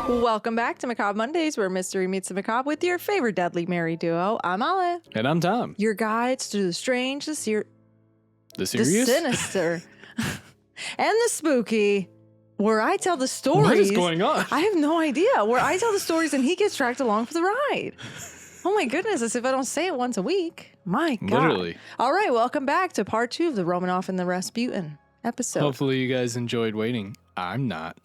Welcome back to Macabre Mondays, where mystery meets the macabre with your favorite deadly Mary duo. I'm Ale. And I'm Tom. Your guides to the strange, the serious, The serious? the sinister, and the spooky, where I tell the stories. What is going on? I have no idea. Where I tell the stories and he gets dragged along for the ride. Oh my goodness, as if I don't say it once a week. My God. Literally. All right, welcome back to part 2 of the Romanov and the Rasputin episode. Hopefully you guys enjoyed waiting. I'm not.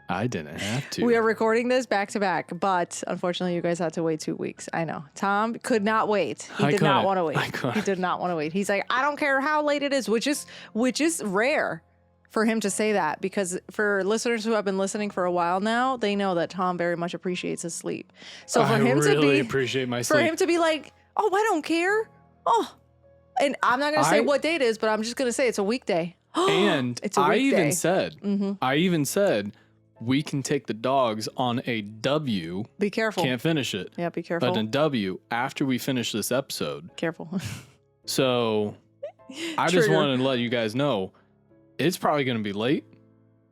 I didn't have to. We are recording this back to back, but unfortunately, you guys had to wait 2 weeks. I know. Tom could not wait. He did not want to wait. He did not want to wait. He's like, I don't care how late it is, which is rare for him to say that, because for listeners who have been listening for a while now, they know that Tom very much appreciates his sleep. So for him to really appreciate my sleep. For him to be like, oh, I don't care. Oh, and I'm not going to say what day it is, but I'm just going to say it's a weekday. And it's a weekday. I even said, we can take the dogs on a W. Be careful. Can't finish it. Yeah, be careful. But a W after we finish this episode. Careful. So I just wanted to let you guys know it's probably going to be late,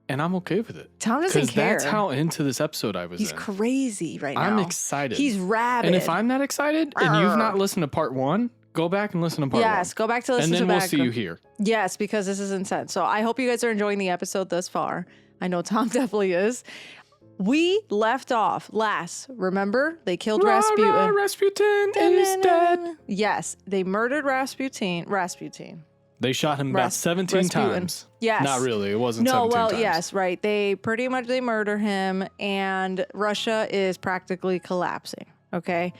and I'm okay with it. Tom doesn't care. That's how into this episode I was He's crazy right now. I'm excited. He's rabid. And if I'm not excited and you've not listened to part 1, go back and listen to part 1. Yes, go back to listen to And then we'll see you here. Yes, because this is intense. So I hope you guys are enjoying the episode thus far. I know Tom definitely is. We left off last. Remember? They killed Rasputin. Rasputin is dead. Yes, they murdered Rasputin. They shot him about 17 times. Yes. Not really. It wasn't 17 times. Yes, right. They murder him, and Russia is practically collapsing. Okay?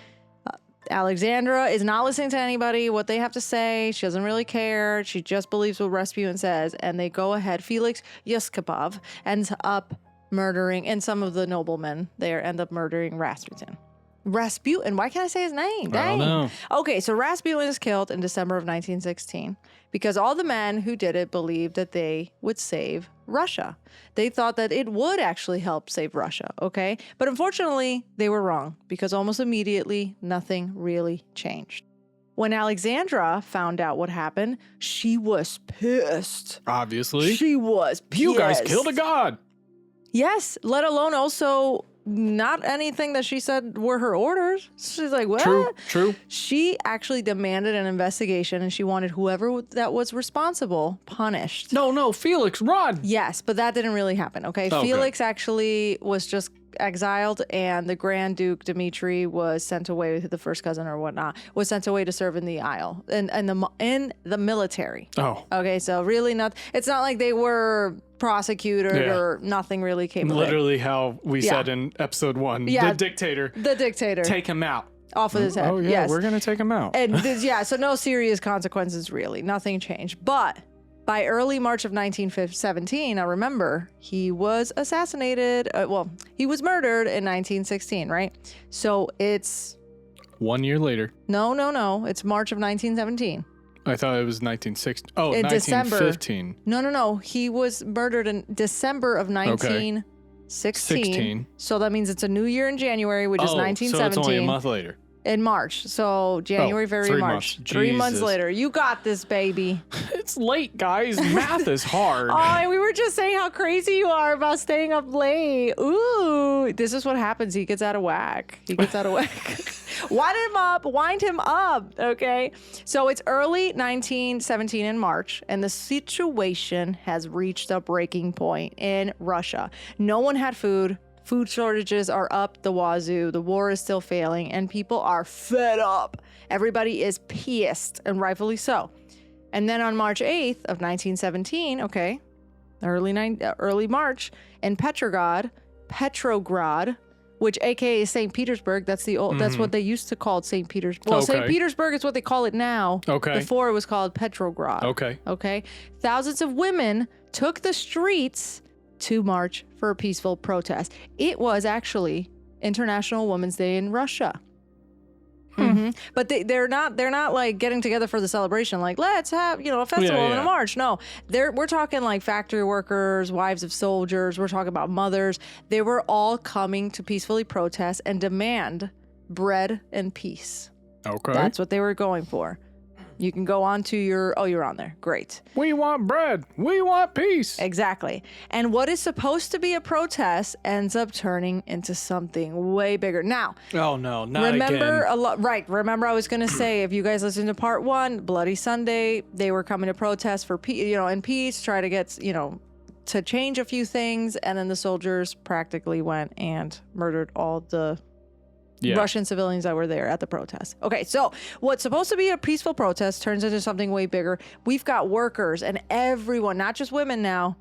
Alexandra is not listening to anybody, what they have to say. She doesn't really care. She just believes what Rasputin says, and they go ahead. Felix Yuskapov ends up murdering, and some of the noblemen there end up murdering Rasputin. Why can't I say his name? Dang. I don't know. Okay, so Rasputin is killed in December of 1916 because all the men who did it believed that they would save Russia. They thought that it would actually help save Russia, okay? But unfortunately, they were wrong because almost immediately, nothing really changed. When Alexandra found out what happened, she was pissed. Obviously. She was pissed. You guys killed a god. Yes, let alone also not anything that she said were her orders. She's like, what? True. She actually demanded an investigation, and she wanted whoever that was responsible punished. No, Felix, run! Yes, but that didn't really happen, okay? Felix actually was just exiled, and the Grand Duke Dmitri was sent away with the first cousin or whatnot, was sent away to serve in the Isle, in the military. Oh. Okay, so really it's not like they were prosecuted or nothing really came of it. Literally how we said in episode 1, the dictator. Take him out. Off of his head. Oh, yeah, yes. We're going to take him out. And so no serious consequences really. Nothing changed. But by early March of 1917, now remember, he was assassinated. He was murdered in 1916, right? So it's 1 year later. No. It's March of 1917. I thought it was 1916. Oh, in 1915. December. No. He was murdered in December of 1916. So that means it's a new year in January, which is 1917. So it's only a month later. In March. So January, March. 3 months later. You got this, baby. It's late, guys. Math is hard. And we were just saying how crazy you are about staying up late. Ooh, this is what happens. He gets out of whack. Wind him up. Okay. So it's early 1917 in March, and the situation has reached a breaking point in Russia. No one had food. Food shortages are up the wazoo. The war is still failing, and people are fed up. Everybody is pissed, and rightfully so. And then on March 8th of 1917, early March, in Petrograd, which aka St. Petersburg, that's what they used to call it, St. Petersburg. Well, St. Petersburg is what they call it now. Okay. Before it was called Petrograd. Okay. Thousands of women took the streets to march for a peaceful protest. It was actually International Women's Day in Russia. But they're not like getting together for the celebration. Like, let's have, a festival and a march. No, we're talking like factory workers, wives of soldiers. We're talking about mothers. They were all coming to peacefully protest and demand bread and peace. Okay. That's what they were going for. You can go on to you're on there. Great. We want bread. We want peace. Exactly. And what is supposed to be a protest ends up turning into something way bigger. Now, oh no, not remember again. Right. Remember, I was going to say, if you guys listened to part 1, Bloody Sunday, they were coming to protest for in peace, try to get, to change a few things. And then the soldiers practically went and murdered all the Russian civilians that were there at the protest. Okay, so what's supposed to be a peaceful protest turns into something way bigger. We've got workers and everyone, not just women now,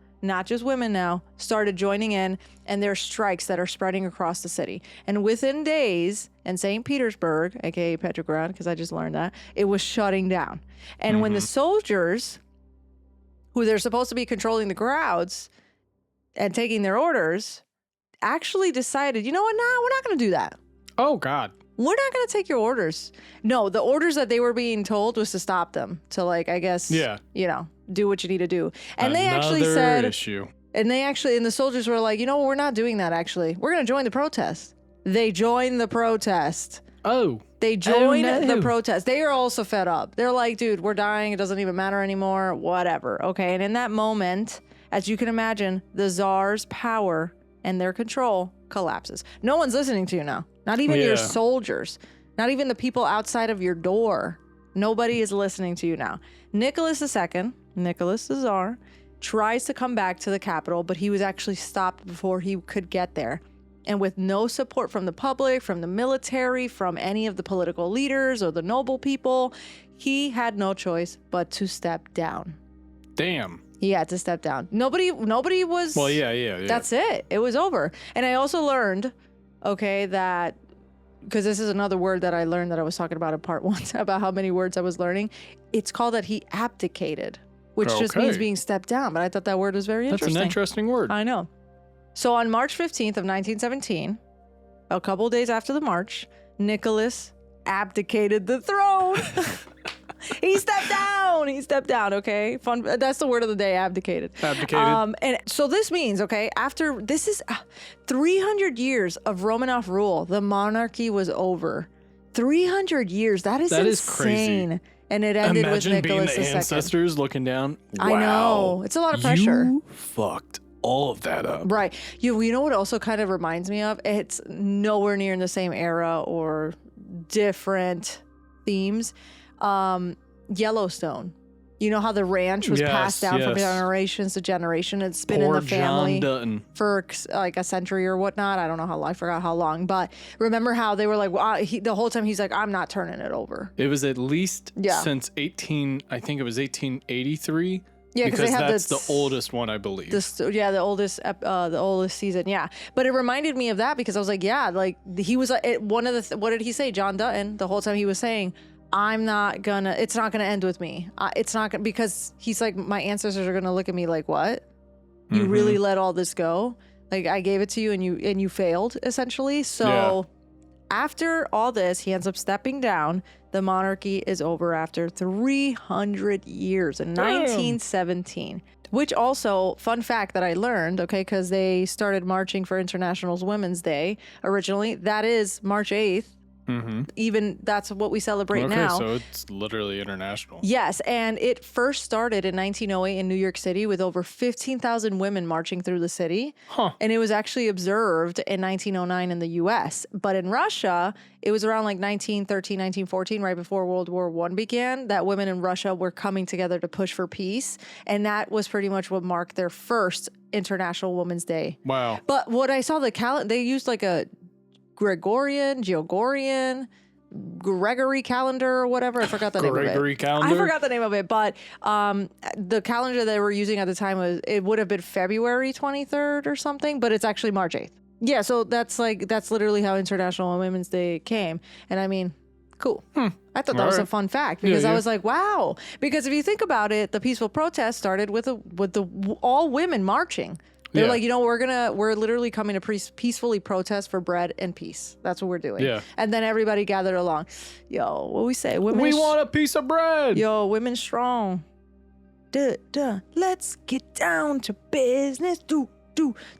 started joining in, and there's strikes that are spreading across the city. And within days, in St. Petersburg, aka Petrograd, because I just learned that, it was shutting down. And when the soldiers, who they're supposed to be controlling the crowds and taking their orders, actually decided, you know what, we're not going to do that. Oh, God. We're not going to take your orders. No, the orders that they were being told was to stop them. To do what you need to do. And they actually said, issue. And the soldiers were like, we're not doing that actually. We're going to join the protest. They joined the protest. Oh. They joined the protest. They are also fed up. They're like, dude, we're dying. It doesn't even matter anymore. Whatever. Okay. And in that moment, as you can imagine, the Tsar's power and their control collapses. No one's listening to you now. Not even your soldiers. Not even the people outside of your door. Nobody is listening to you now. Nicholas II, Nicholas the Tsar, tries to come back to the capital, but he was actually stopped before he could get there. And with no support from the public, from the military, from any of the political leaders or the noble people, he had no choice but to step down. Damn. He had to step down. Nobody was... Well, yeah. That's it. It was over. And I also learned, that... Because this is another word that I learned that I was talking about in part 1, about how many words I was learning. It's called that he abdicated, which just means being stepped down. But I thought that word was very interesting. That's an interesting word. I know. So on March 15th of 1917, a couple days after the march, Nicholas abdicated the throne. He stepped down. Okay. Fun. That's the word of the day. Abdicated. And so this means, after this is 300 years of Romanov rule, the monarchy was over. 300 years. That is insane. Crazy. And it ended with Nicholas II. Being the ancestors looking down. Wow. I know. It's a lot of pressure. You fucked all of that up. Right. You know what also kind of reminds me of? It's nowhere near in the same era or different themes. Yellowstone. You know how the ranch was passed down from generations to generation. It's been in the family for like a century or whatnot. I don't know how long. I forgot how long. But remember how they were like, the whole time he's like, I'm not turning it over. It was at least since 1883. Yeah, because that's the oldest one, I believe. The oldest season. Yeah, but it reminded me of that because I was like, he was one of the. What did he say, John Dutton? The whole time he was saying, it's not gonna end with me. It's not gonna, because he's like, my ancestors are gonna look at me like, what? You really let all this go? Like, I gave it to you and you failed, essentially. So after all this, he ends up stepping down. The monarchy is over after 300 years in 1917. Which also, fun fact that I learned, because they started marching for International Women's Day originally. That is March 8th. Even that's what we celebrate now. So it's literally international. Yes, and it first started in 1908 in New York City with over 15,000 women marching through the city. And it was actually observed in 1909 in the U.S. But in Russia, it was around like 1913, 1914, right before World War I began, that women in Russia were coming together to push for peace. And that was pretty much what marked their first International Women's Day. Wow. But what I saw, they used like a Gregory calendar or whatever. I forgot the name of it. Gregory calendar? I forgot the name of it, but the calendar they were using at the time would have been February 23rd or something, but it's actually March 8th. Yeah, so that's literally how International Women's Day came. And I mean, cool. I thought that was a fun fact because I was like, wow. Because if you think about it, the peaceful protest started with the all women marching. They're like, we're literally coming to peacefully protest for bread and peace. That's what we're doing. Yeah. And then everybody gathered along. Yo, what we say? Women we want a piece of bread. Yo, women strong. Let's get down to business. To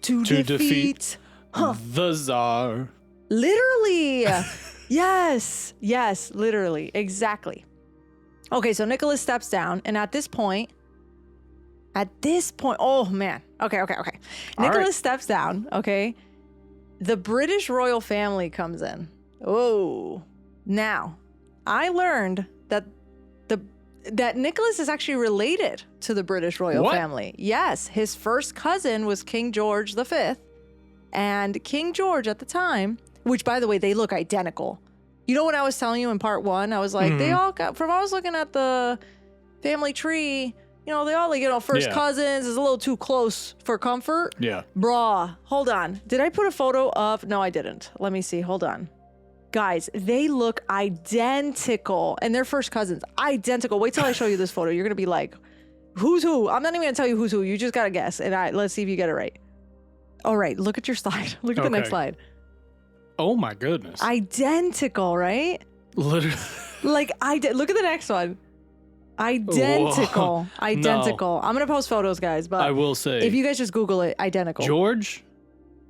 defeat the Tsar. Literally. Yes, literally. Exactly. Okay, so Nicholas steps down, and at this point, oh man. Okay. Nicholas steps down, okay? The British royal family comes in. Oh. Now, I learned that Nicholas is actually related to the British royal family. Yes, his first cousin was King George V. And King George at the time, which by the way, they look identical. You know what I was telling you in part 1? I was like, they all got, from I was looking at the family tree, they all like, first cousins is a little too close for comfort. Yeah. Bruh, hold on. Did I put a photo of, no, I didn't. Let me see, hold on. Guys, they look identical, and they're first cousins. Identical. Wait till I show you this photo. You're going to be like, who's who? I'm not even going to tell you who's who. You just got to guess, and let's see if you get it right. All right, look at your slide. Look at the next slide. Oh, my goodness. Identical, right? Literally. Like, look at the next one. Identical. Whoa. Identical. No. I'm going to post photos, guys, but I will say, if you guys just Google it, identical. George,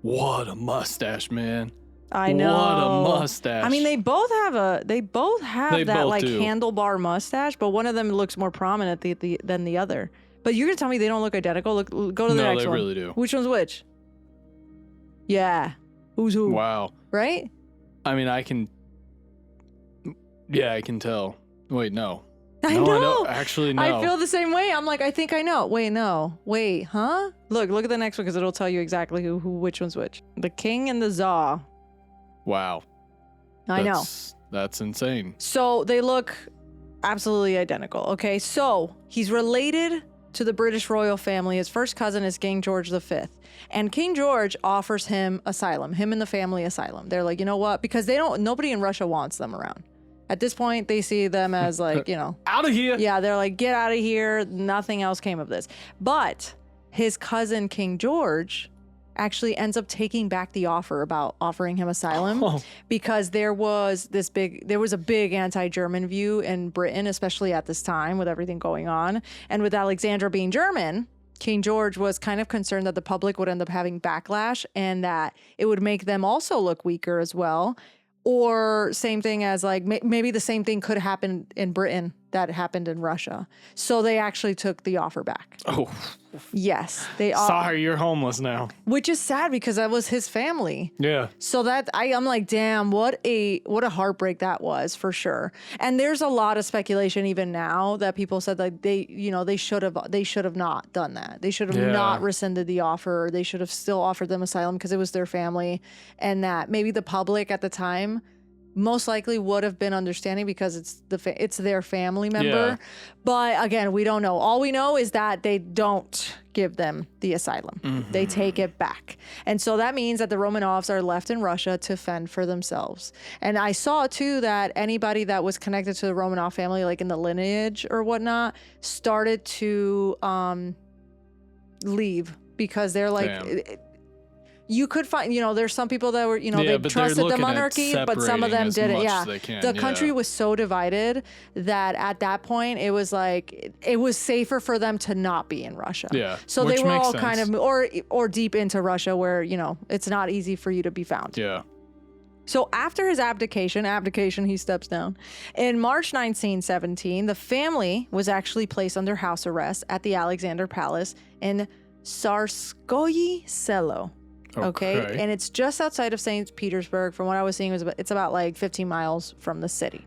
what a mustache, man. I know. What a mustache. I mean, they both have that like do. handlebar mustache, but one of them looks more prominent than the other. But you're gonna tell me they don't look identical? Go to the next one. No, they really do. Which one's which? Yeah. Who's who? Wow. Right? I mean, I can tell. Wait, no. I know. Actually, no. I feel the same way. I'm like, I think I know. Wait, no. Wait, huh? Look at the next one because it'll tell you exactly which one's which. The king and the Tsar. Wow. I know. That's insane. So they look absolutely identical. Okay, so he's related to the British royal family. His first cousin is King George V. And King George offers him asylum, him and the family asylum. They're like, you know what? Because nobody in Russia wants them around. At this point, they see them as like, out of here. Yeah, they're like, get out of here. Nothing else came of this. But his cousin, King George, actually ends up taking back the offer about offering him asylum because there was a big anti-German view in Britain, especially at this time with everything going on. And with Alexandra being German, King George was kind of concerned that the public would end up having backlash and that it would make them also look weaker as well. Or same thing as like maybe the same thing could happen in Britain that happened in Russia. So they actually took the offer back. Oh. Yes. Sorry, you're homeless now. Which is sad because that was his family. Yeah. So I'm like, damn, what a heartbreak that was for sure. And there's a lot of speculation even now that people said like they should have not done that. They should have not rescinded the offer. They should have still offered them asylum because it was their family, and that maybe the public at the time most likely would have been understanding because it's their family member. Yeah. But again, we don't know. All we know is that they don't give them the asylum. Mm-hmm. They take it back. And so that means that the Romanovs are left in Russia to fend for themselves. And I saw too that anybody that was connected to the Romanov family, like in the lineage or whatnot, started to leave because they're like... You could find, there's some people that were, they trusted the monarchy, but some of them didn't. Yeah. The country was so divided that at that point, it was like, it was safer for them to not be in Russia. Yeah. So they were all kind of, or deep into Russia where, it's not easy for you to be found. Yeah. So after his abdication, he steps down. In March 1917, the family was actually placed under house arrest at the Alexander Palace in Tsarskoye Selo. Okay. And it's just outside of St. Petersburg. From what I was seeing, it's about like 15 miles from the city.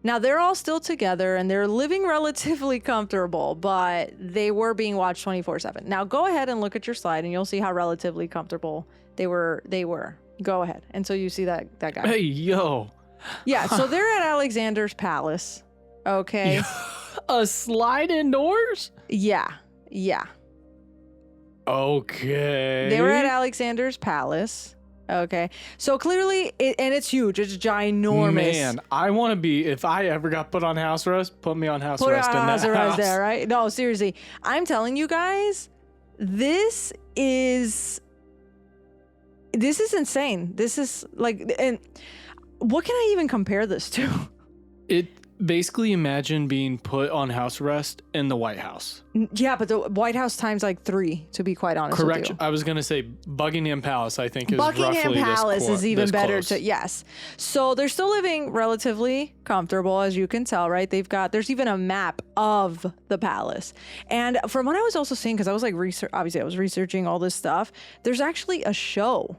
Now, they're all still together and they're living relatively comfortable, but they were being watched 24/7. Now, go ahead and look at your slide and you'll see how relatively comfortable they were. Go ahead. And so you see that guy. Hey, yo. Yeah. So they're at Alexander's Palace. Okay. A slide indoors? Yeah. Okay. They were at Alexander's Palace. Okay. So clearly, and it's huge. It's ginormous. Man, I want to be, if I ever got put on house arrest, put me on house arrest in that house. There, right? No, seriously. I'm telling you guys, This is insane. This is like, and what can I even compare this to? It basically, imagine being put on house arrest in the White House. Yeah, but the White House times like 3, to be quite honest with you. I was going to say Buckingham Palace, I think, is Buckingham roughly Palace is even better close. yes. So they're still living relatively comfortable, as you can tell, right? There's even a map of the palace. And from what I was also seeing, because I was like, obviously I was researching all this stuff, there's actually a show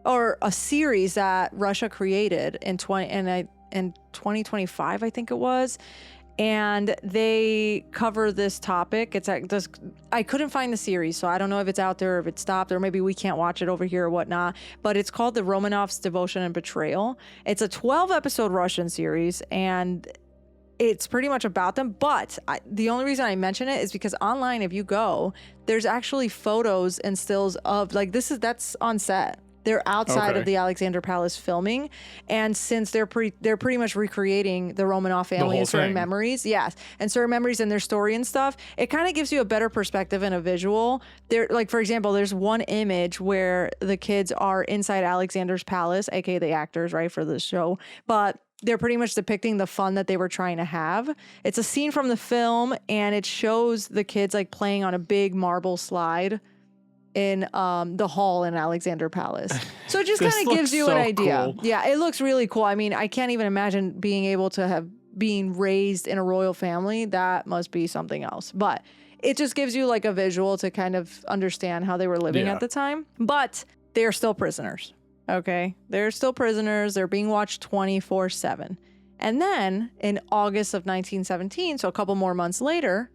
or a series that Russia created in 2025, I think it was. And they cover this topic. I couldn't find the series, so I don't know if it's out there or if it stopped, or maybe we can't watch it over here or whatnot. But it's called The Romanovs, Devotion and Betrayal. It's a 12-episode Russian series, and it's pretty much about them. But the only reason I mention it is because online, if you go, there's actually photos and stills of that's on set. They're outside of the Alexander Palace filming, and since they're pretty much recreating the Romanov family in certain memories, and certain memories and their story and stuff, it kind of gives you a better perspective and a visual. There, like for example, there's one image where the kids are inside Alexander's palace, aka the actors, right, for the show, but they're pretty much depicting the fun that they were trying to have. It's a scene from the film, and it shows the kids like playing on a big marble slide in the hall in Alexander Palace. So it just kind of gives you an idea. Cool. Yeah, it looks really cool. I mean, I can't even imagine being able to have being raised in a royal family. That must be something else. But it just gives you like a visual to kind of understand how they were living at the time. But they're still prisoners. Okay? They're still prisoners. They're being watched 24/7. And then in August of 1917, so a couple more months later,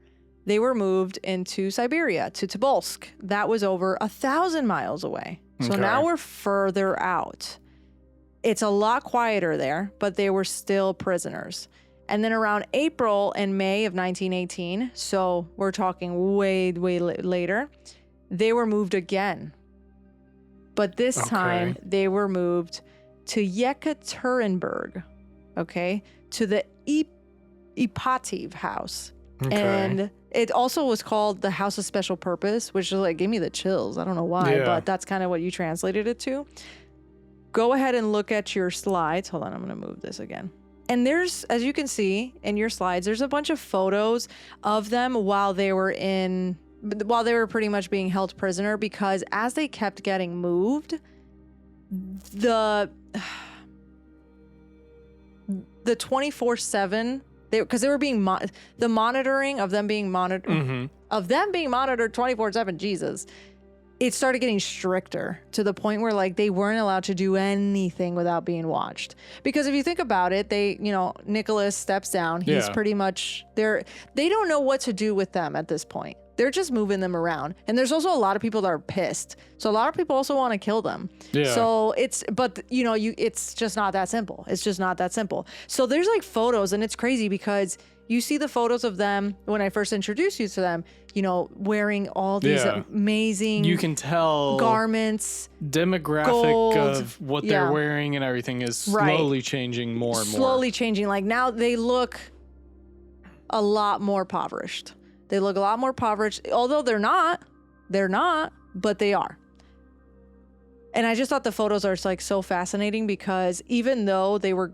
they were moved into Siberia, to Tobolsk. That was over 1,000 miles away. So now we're further out. It's a lot quieter there, but they were still prisoners. And then around April and May of 1918, so we're talking way later, they were moved again. But this time, they were moved to Yekaterinburg, to the Ipativ house. And it also was called the House of Special Purpose, which is like, gave me the chills. I don't know why, but that's kind of what you translated it to. Go ahead and look at your slides. Hold on, I'm going to move this again. And there's, as you can see in your slides, there's a bunch of photos of them while they were pretty much being held prisoner, because as they kept getting moved, the 24/7, because they were being the monitoring of them being monitored, 24/7. Jesus, it started getting stricter to the point where like they weren't allowed to do anything without being watched. Because if you think about it, Nicholas steps down. He's pretty much they don't know what to do with them at this point. They're just moving them around. And there's also a lot of people that are pissed. So a lot of people also want to kill them. Yeah. So it's just not that simple. It's just not that simple. So there's like photos, and it's crazy because you see the photos of them when I first introduced you to them, wearing all these amazing, you can tell, garments, demographic gold, of what they're wearing and everything is slowly changing more and more. Slowly changing. Like now they look a lot more impoverished. They look a lot more impoverished, although they're not, but they are. And I just thought the photos are like so fascinating because even though they were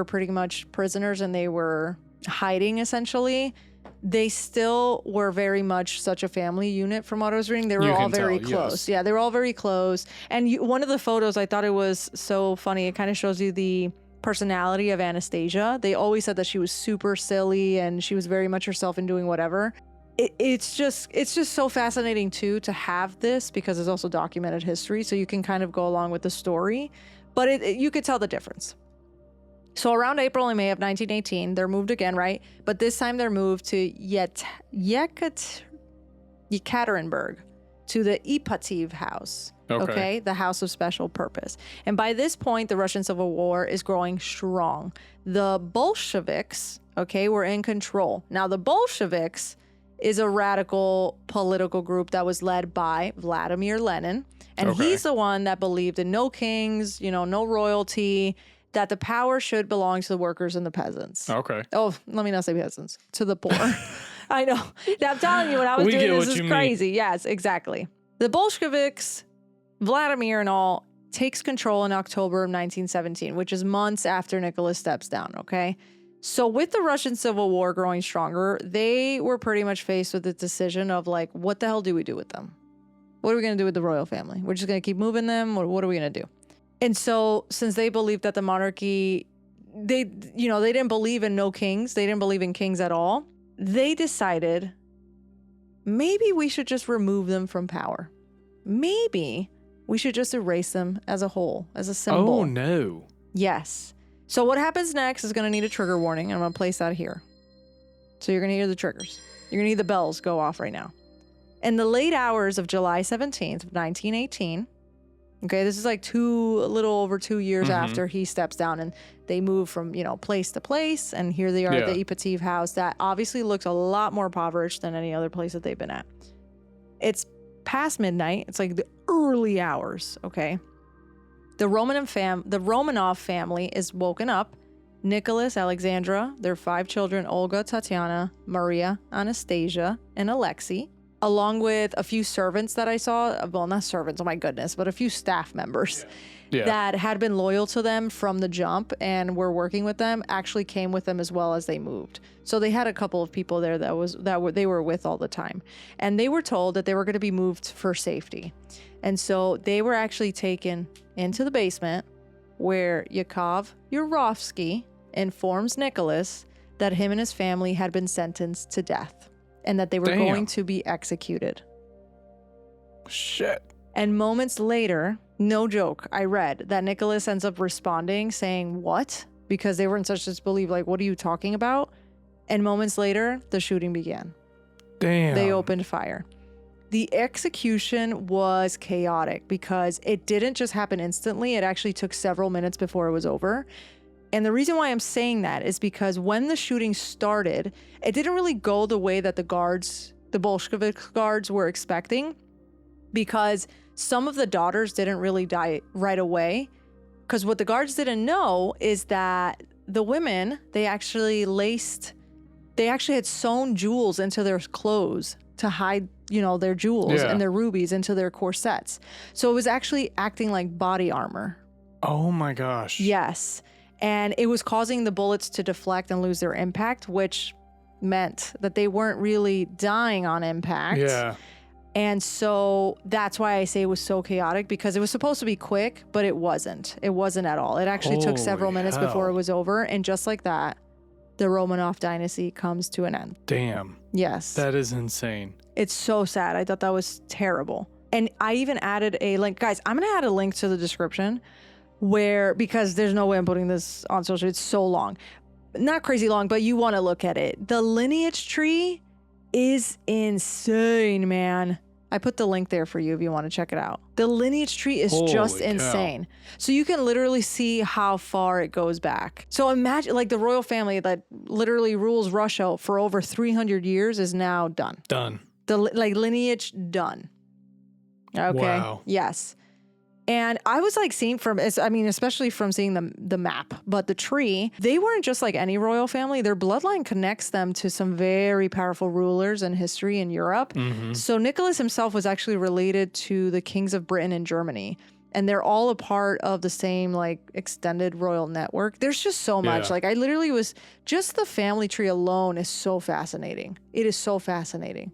pretty much prisoners and they were hiding essentially, they still were very much such a family unit from what I was reading. They were all very close. Yes. Yeah, they were all very close. And one of the photos, I thought it was so funny. It kind of shows you the personality of Anastasia. They always said that she was super silly and she was very much herself and doing whatever. It's just so fascinating too to have this because it's also documented history, so you can kind of go along with the story, but you could tell the difference. So around April and May of 1918, they're moved again, right? But this time they're moved to Yekaterinburg, to the Ipativ house. Okay, the House of Special Purpose. And by this point, the Russian Civil War is growing strong. The Bolsheviks, were in control. Now the Bolsheviks is a radical political group that was led by Vladimir Lenin. And he's the one that believed in no kings, no royalty, that the power should belong to the workers and the peasants. Okay. Oh, let me not say peasants. To the poor. I know. I'm telling you, when I was We doing get this, what is you mean. crazy. Yes, exactly. The Bolsheviks, Vladimir and all, takes control in October of 1917, which is months after Nicholas steps down, okay? So with the Russian Civil War growing stronger, they were pretty much faced with the decision of like, what the hell do we do with them? What are we going to do with the royal family? We're just going to keep moving them? What are we going to do? And so since they believed that the monarchy, they didn't believe in no kings. They didn't believe in kings at all. They decided maybe we should just remove them from power. Maybe we should just erase them as a whole, as a symbol. Oh, no. Yes. So what happens next is going to need a trigger warning. I'm going to place that here. So you're going to hear the triggers. You're going to hear the bells go off right now. In the late hours of July 17th of 1918, okay, this is like a little over 2 years after he steps down, and they move from, place to place, and here they are at the Ipativ house that obviously looks a lot more impoverished than any other place that they've been at. It's past midnight. It's like the early hours, okay? The Romanov family is woken up. Nicholas, Alexandra, their 5 children, Olga, Tatiana, Maria, Anastasia, and Alexei, along with a few servants that I saw. Well, not servants, oh my goodness, but a few staff members that had been loyal to them from the jump and were working with them, actually came with them as well as they moved. So they had a couple of people there they were with all the time. And they were told that they were going to be moved for safety. And so they were actually taken into the basement where Yakov Yurovsky informs Nicholas that him and his family had been sentenced to death and that they were going to be executed. Shit. And moments later, no joke, I read that Nicholas ends up responding saying, "What?" Because they were in such disbelief, like, what are you talking about? And moments later, the shooting began. Damn. They opened fire. The execution was chaotic because it didn't just happen instantly. It actually took several minutes before it was over. And the reason why I'm saying that is because when the shooting started, it didn't really go the way that the Bolshevik guards were expecting, because some of the daughters didn't really die right away. Because what the guards didn't know is that the women, they actually had sewn jewels into their clothes to hide, their jewels and their rubies into their corsets. So it was actually acting like body armor. Oh my gosh. Yes. And it was causing the bullets to deflect and lose their impact, which meant that they weren't really dying on impact. Yeah. And so that's why I say it was so chaotic, because it was supposed to be quick, but it wasn't. It wasn't at all. It actually took several minutes before it was over. And just like that, the Romanov dynasty comes to an end. Damn. Yes. That is insane. It's so sad. I thought that was terrible. And I even added a link. Guys, I'm going to add a link to the description because there's no way I'm putting this on social. It's so long. Not crazy long, but you want to look at it. The lineage tree is insane, man. I put the link there for you if you want to check it out. The lineage tree is just insane. So you can literally see how far it goes back. So imagine, like, the royal family that literally rules Russia for over 300 years is now done. Done. The lineage done. Okay. Wow. Yes. And I was like seeing especially from seeing the map, but the tree, they weren't just like any royal family. Their bloodline connects them to some very powerful rulers in history in Europe. Mm-hmm. So Nicholas himself was actually related to the kings of Britain and Germany. And they're all a part of the same like extended royal network. There's just so much. Yeah. Like I literally just the family tree alone is so fascinating. It is so fascinating.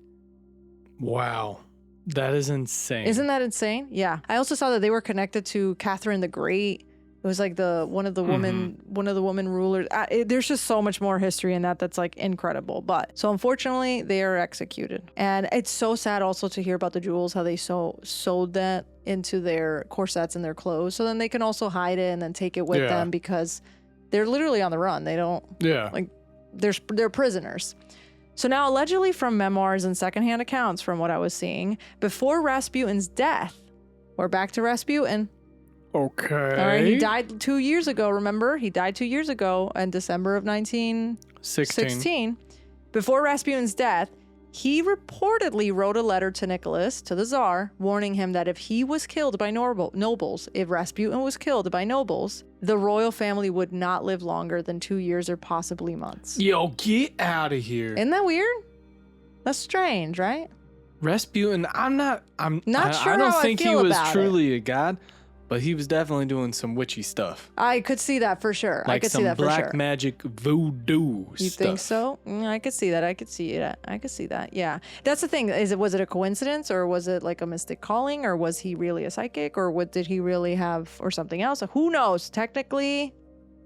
Wow. That is insane. Isn't that insane? Yeah. I also saw that they were connected to Catherine the Great. It was like one of the women rulers. There's just so much more history in that's like incredible. But so unfortunately, they are executed. And it's so sad also to hear about the jewels, how they sewed that into their corsets and their clothes. So then they can also hide it and then take it with them, because they're literally on the run. They don't, like, they're prisoners. So now, allegedly from memoirs and secondhand accounts from what I was seeing, before Rasputin's death, we're back to Rasputin. Okay. All right, he died 2 years ago, remember? He died 2 years ago in December of 1916. Before Rasputin's death, he reportedly wrote a letter to Nicholas, to the Tsar, warning him that if he was killed by nobles, if Rasputin was killed by nobles, the royal family would not live longer than 2 years or possibly months. Yo, get out of here. Isn't that weird? That's strange, right? Rasputin, I'm not sure I don't how I think he feel was about truly a god, but he was definitely doing some witchy stuff. I could see that for sure. I Like could some see that for black sure. magic voodoo You stuff. think so? I could see that. I could see that. I could see that. Yeah. That's the thing. Was it a coincidence, or was it like a mystic calling, or was he really a psychic, or what did he really have, or something else? Who knows? Technically,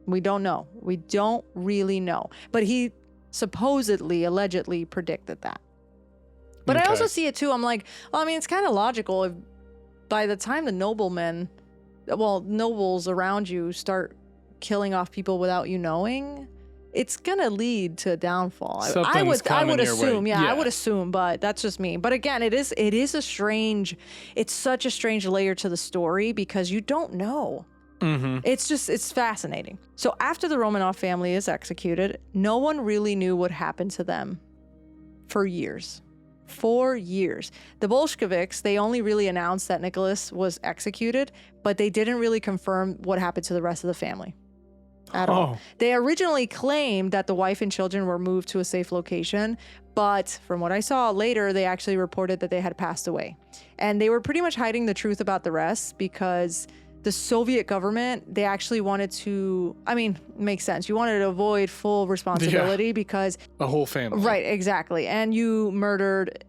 we don't know. We don't really know. But he supposedly, allegedly predicted that. But I also see it too. I'm like, well, I mean, it's kind of logical. If by the time the nobles around you start killing off people without you knowing, it's gonna lead to a downfall. I would assume, yeah, I would assume, but that's just me. But again, it's such a strange layer to the story because you don't know. Mm-hmm. It's fascinating. So after the Romanov family is executed, no one really knew what happened to them for years. 4 years. The Bolsheviks, they only really announced that Nicholas was executed, but they didn't really confirm what happened to the rest of the family at all. They originally claimed that the wife and children were moved to a safe location, but from what I saw later, they actually reported that they had passed away. And they were pretty much hiding the truth about the rest because the Soviet government, they actually wanted to, I mean, makes sense. You wanted to avoid full responsibility because... A whole family. Right, exactly. And you murdered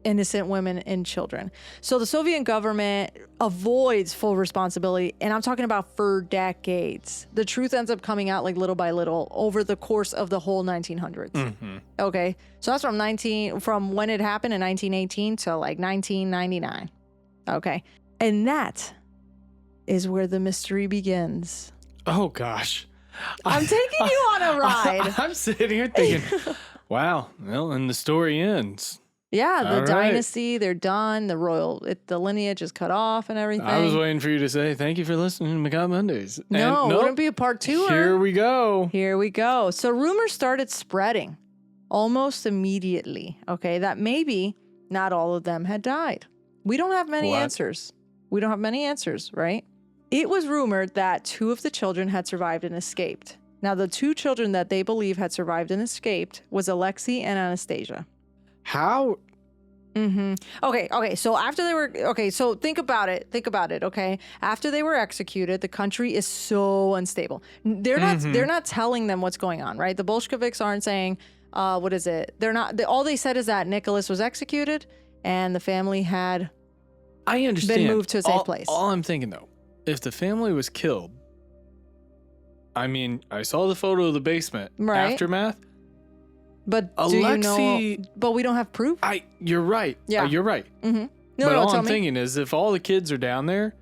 innocent women and children. So the Soviet government avoids full responsibility, and I'm talking about for decades. The truth ends up coming out like little by little over the course of the whole 1900s. Mm-hmm. Okay, so that's from when it happened in 1918 to like 1999. Okay, and that is where the mystery begins. Oh gosh, I'm taking you on a ride. I'm sitting here thinking, wow, well, and the story ends. Yeah, the dynasty, they're done. The lineage is cut off and everything. I was waiting for you to say, thank you for listening to Macabre Mondays. No, it wouldn't be a part 2. Here we go. Here we go. So rumors started spreading almost immediately, okay, that maybe not all of them had died. We don't have many answers. We don't have many answers, right? It was rumored that 2 of the children had survived and escaped. Now, the 2 children that they believe had survived and escaped was Alexei and Anastasia. How? Mm-hmm. Okay. So after they were, so think about it. Okay. After they were executed, the country is so unstable. They're not telling them what's going on, right? The Bolsheviks aren't saying, what is it? They're not, all they said is that Nicholas was executed and the family had been moved to a safe place. All I'm thinking though, if the family was killed, I mean, I saw the photo of the basement aftermath. But do you know? But we don't have proof. You're right. Yeah, you're right. Mm-hmm. But all I'm thinking is, if all the kids are down there,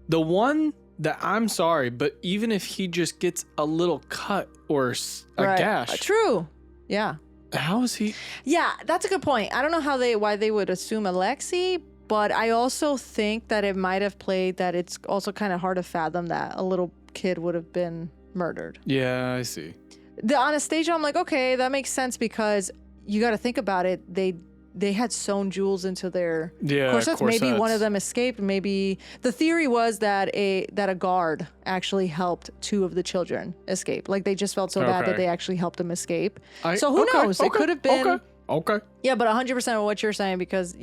the one that I'm sorry, but even if he just gets a little cut or a gash, true. Yeah. How is he? Yeah, that's a good point. I don't know why they would assume Alexei, but I also think that it might have played that it's also kind of hard to fathom that a little kid would have been murdered. Yeah, I see. The Anastasia, I'm like, okay, that makes sense because you got to think about it. They had sewn jewels into their corsets. Maybe one of them escaped. Maybe the theory was that a guard actually helped 2 of the children escape. Like they just felt so bad that they actually helped them escape. So who knows? It could have been. Okay. Yeah, but 100% of what you're saying because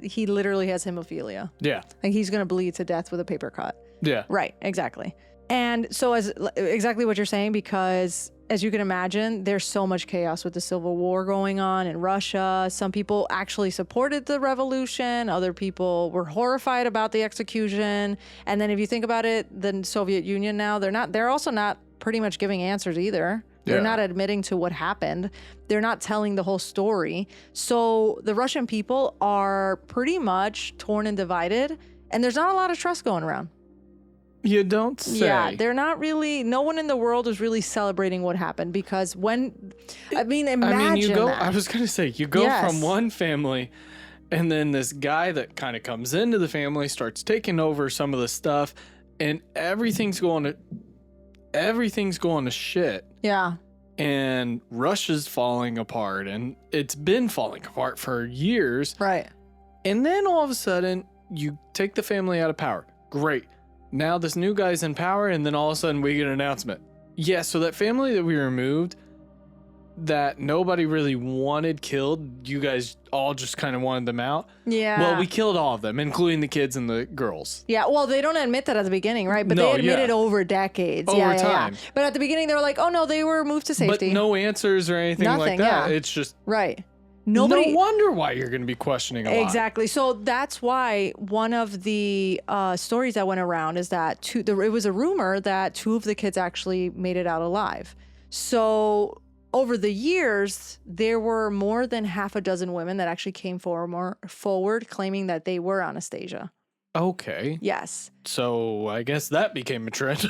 he literally has hemophilia. Yeah. Like he's gonna bleed to death with a paper cut. Yeah. Right. Exactly. And so exactly what you're saying, because as you can imagine, there's so much chaos with the Civil War going on in Russia. Some people actually supported the revolution. Other people were horrified about the execution. And then if you think about it, the Soviet Union now, they're also not pretty much giving answers either. They're not admitting to what happened. They're not telling the whole story. So the Russian people are pretty much torn and divided. And there's not a lot of trust going around. You don't say. Yeah, they're not really, no one in the world is really celebrating what happened because imagine that. I was going to say, you go from one family and then this guy that kind of comes into the family starts taking over some of the stuff and everything's going to shit. Yeah. And Russia's falling apart and it's been falling apart for years. Right. And then all of a sudden you take the family out of power. Great. Now this new guy's in power, and then all of a sudden we get an announcement. Yeah, so that family that we removed, that nobody really wanted killed, you guys all just kind of wanted them out. Yeah. Well, we killed all of them, including the kids and the girls. Yeah, well, they don't admit that at the beginning, right? But No, they admit yeah. it over decades. Over yeah, time. Yeah. But at the beginning, they were like, oh, no, they were moved to safety. But no answers or anything Nothing, like that. yeah. It's just... Right. No wonder why you're going to be questioning a lot. Exactly. So that's why one of the stories that went around is that it was a rumor that 2 of the kids actually made it out alive. So over the years, there were more than half a dozen women that actually came forward claiming that they were Anastasia. Okay. Yes. So I guess that became a trend.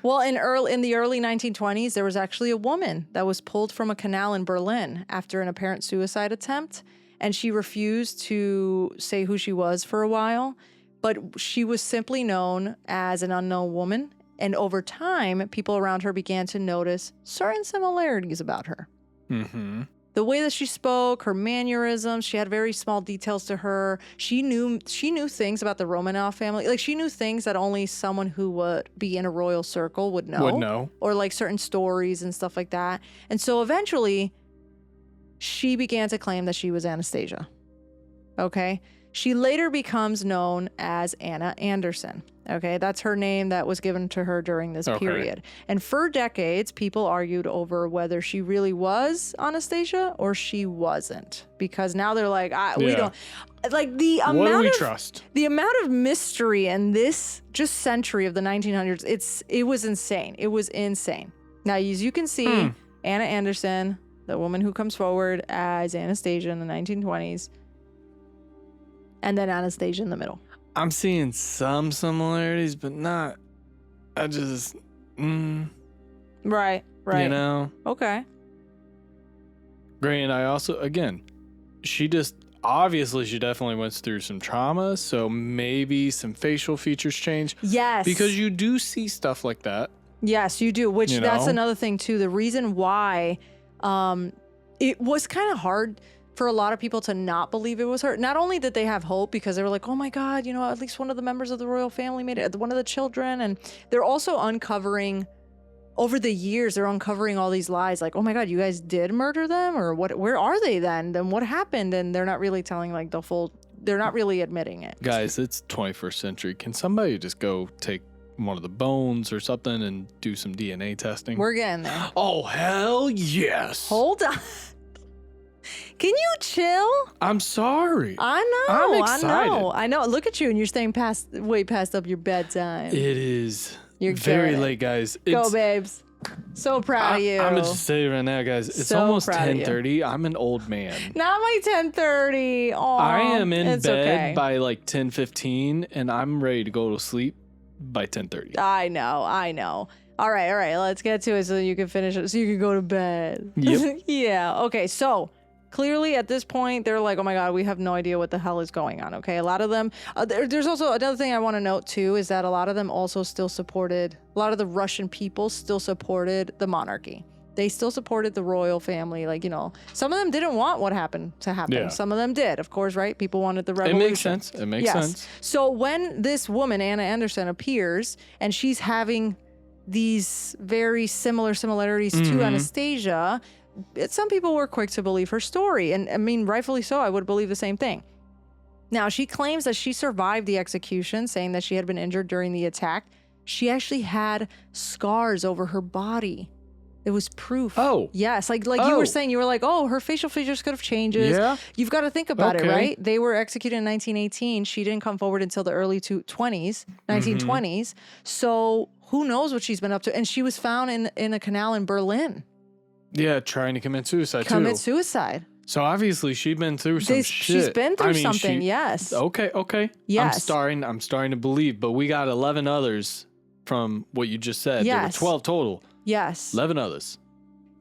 Well, in the early 1920s, there was actually a woman that was pulled from a canal in Berlin after an apparent suicide attempt, and she refused to say who she was for a while, but she was simply known as an unknown woman, and over time, people around her began to notice certain similarities about her. Mm-hmm. The way that she spoke, her mannerisms, she had very small details to her. She knew things about the Romanov family. Like, she knew things that only someone who would be in a royal circle would know. Or like certain stories and stuff like that. And so eventually, she began to claim that she was Anastasia. Okay? She later becomes known as Anna Anderson. Okay, that's her name that was given to her during this period. And for decades, people argued over whether she really was Anastasia or she wasn't. Because now they're like, we don't... Like, the amount of mystery in this just century of the 1900s, it was insane. It was insane. Now, as you can see, Anna Anderson, the woman who comes forward as Anastasia in the 1920s, and then Anastasia in the middle. I'm seeing some similarities, but not. I just. Right. You know? Okay. Granted, I also, again, she definitely went through some trauma, so maybe some facial features change. Yes. Because you do see stuff like that. Yes, you do, which that's another thing, too. The reason why it was kind of hard for a lot of people to not believe it was her. Not only did they have hope because they were like, oh my God, at least one of the members of the royal family made it, one of the children. And they're also uncovering, over the years, they're uncovering all these lies like, oh my God, you guys did murder them? Or where are they then? Then what happened? And they're not really telling like they're not really admitting it. Guys, it's 21st century. Can somebody just go take one of the bones or something and do some DNA testing? We're getting there. Oh, hell yes. Hold on. Can you chill? I'm sorry. I know. I'm excited. I know. Look at you, and you're staying way past up your bedtime. It is You're very late, guys. Go, babes. So proud of you. I'm just saying right now, guys. It's almost 10:30. I'm an old man. Not my 10:30. Oh, I am in bed by like 10:15, and I'm ready to go to sleep by 10:30. I know. All right. Let's get to it so you can finish it, so you can go to bed. Yep. Yeah. Okay. So clearly at this point, they're like, oh my God, we have no idea what the hell is going on. Okay. A lot of them, there's also another thing I want to note too, is that a lot of them also still supported, a lot of the Russian people still supported the monarchy. They still supported the royal family. Like, some of them didn't want what happened to happen. Yeah. Some of them did, of course, right? People wanted the revolution. It makes sense. So when this woman, Anna Anderson, appears and she's having these very similarities to Anastasia, some people were quick to believe her story. And I mean, rightfully so, I would believe the same thing. Now, she claims that she survived the execution, saying that she had been injured during the attack. She actually had scars over her body. It was proof. Oh. Yes. Like you were saying, you were like, oh, her facial features could have changed. Yeah. You've got to think about it, right? They were executed in 1918. She didn't come forward until the early 1920s. So who knows what she's been up to? And she was found in a canal in Berlin. Yeah, trying to commit suicide suicide. So obviously she'd been through some shit. She's been through something, yes. Okay. Yes. I'm starting to believe, but we got 11 others from what you just said. Yes. There were 12 total. Yes. 11 others.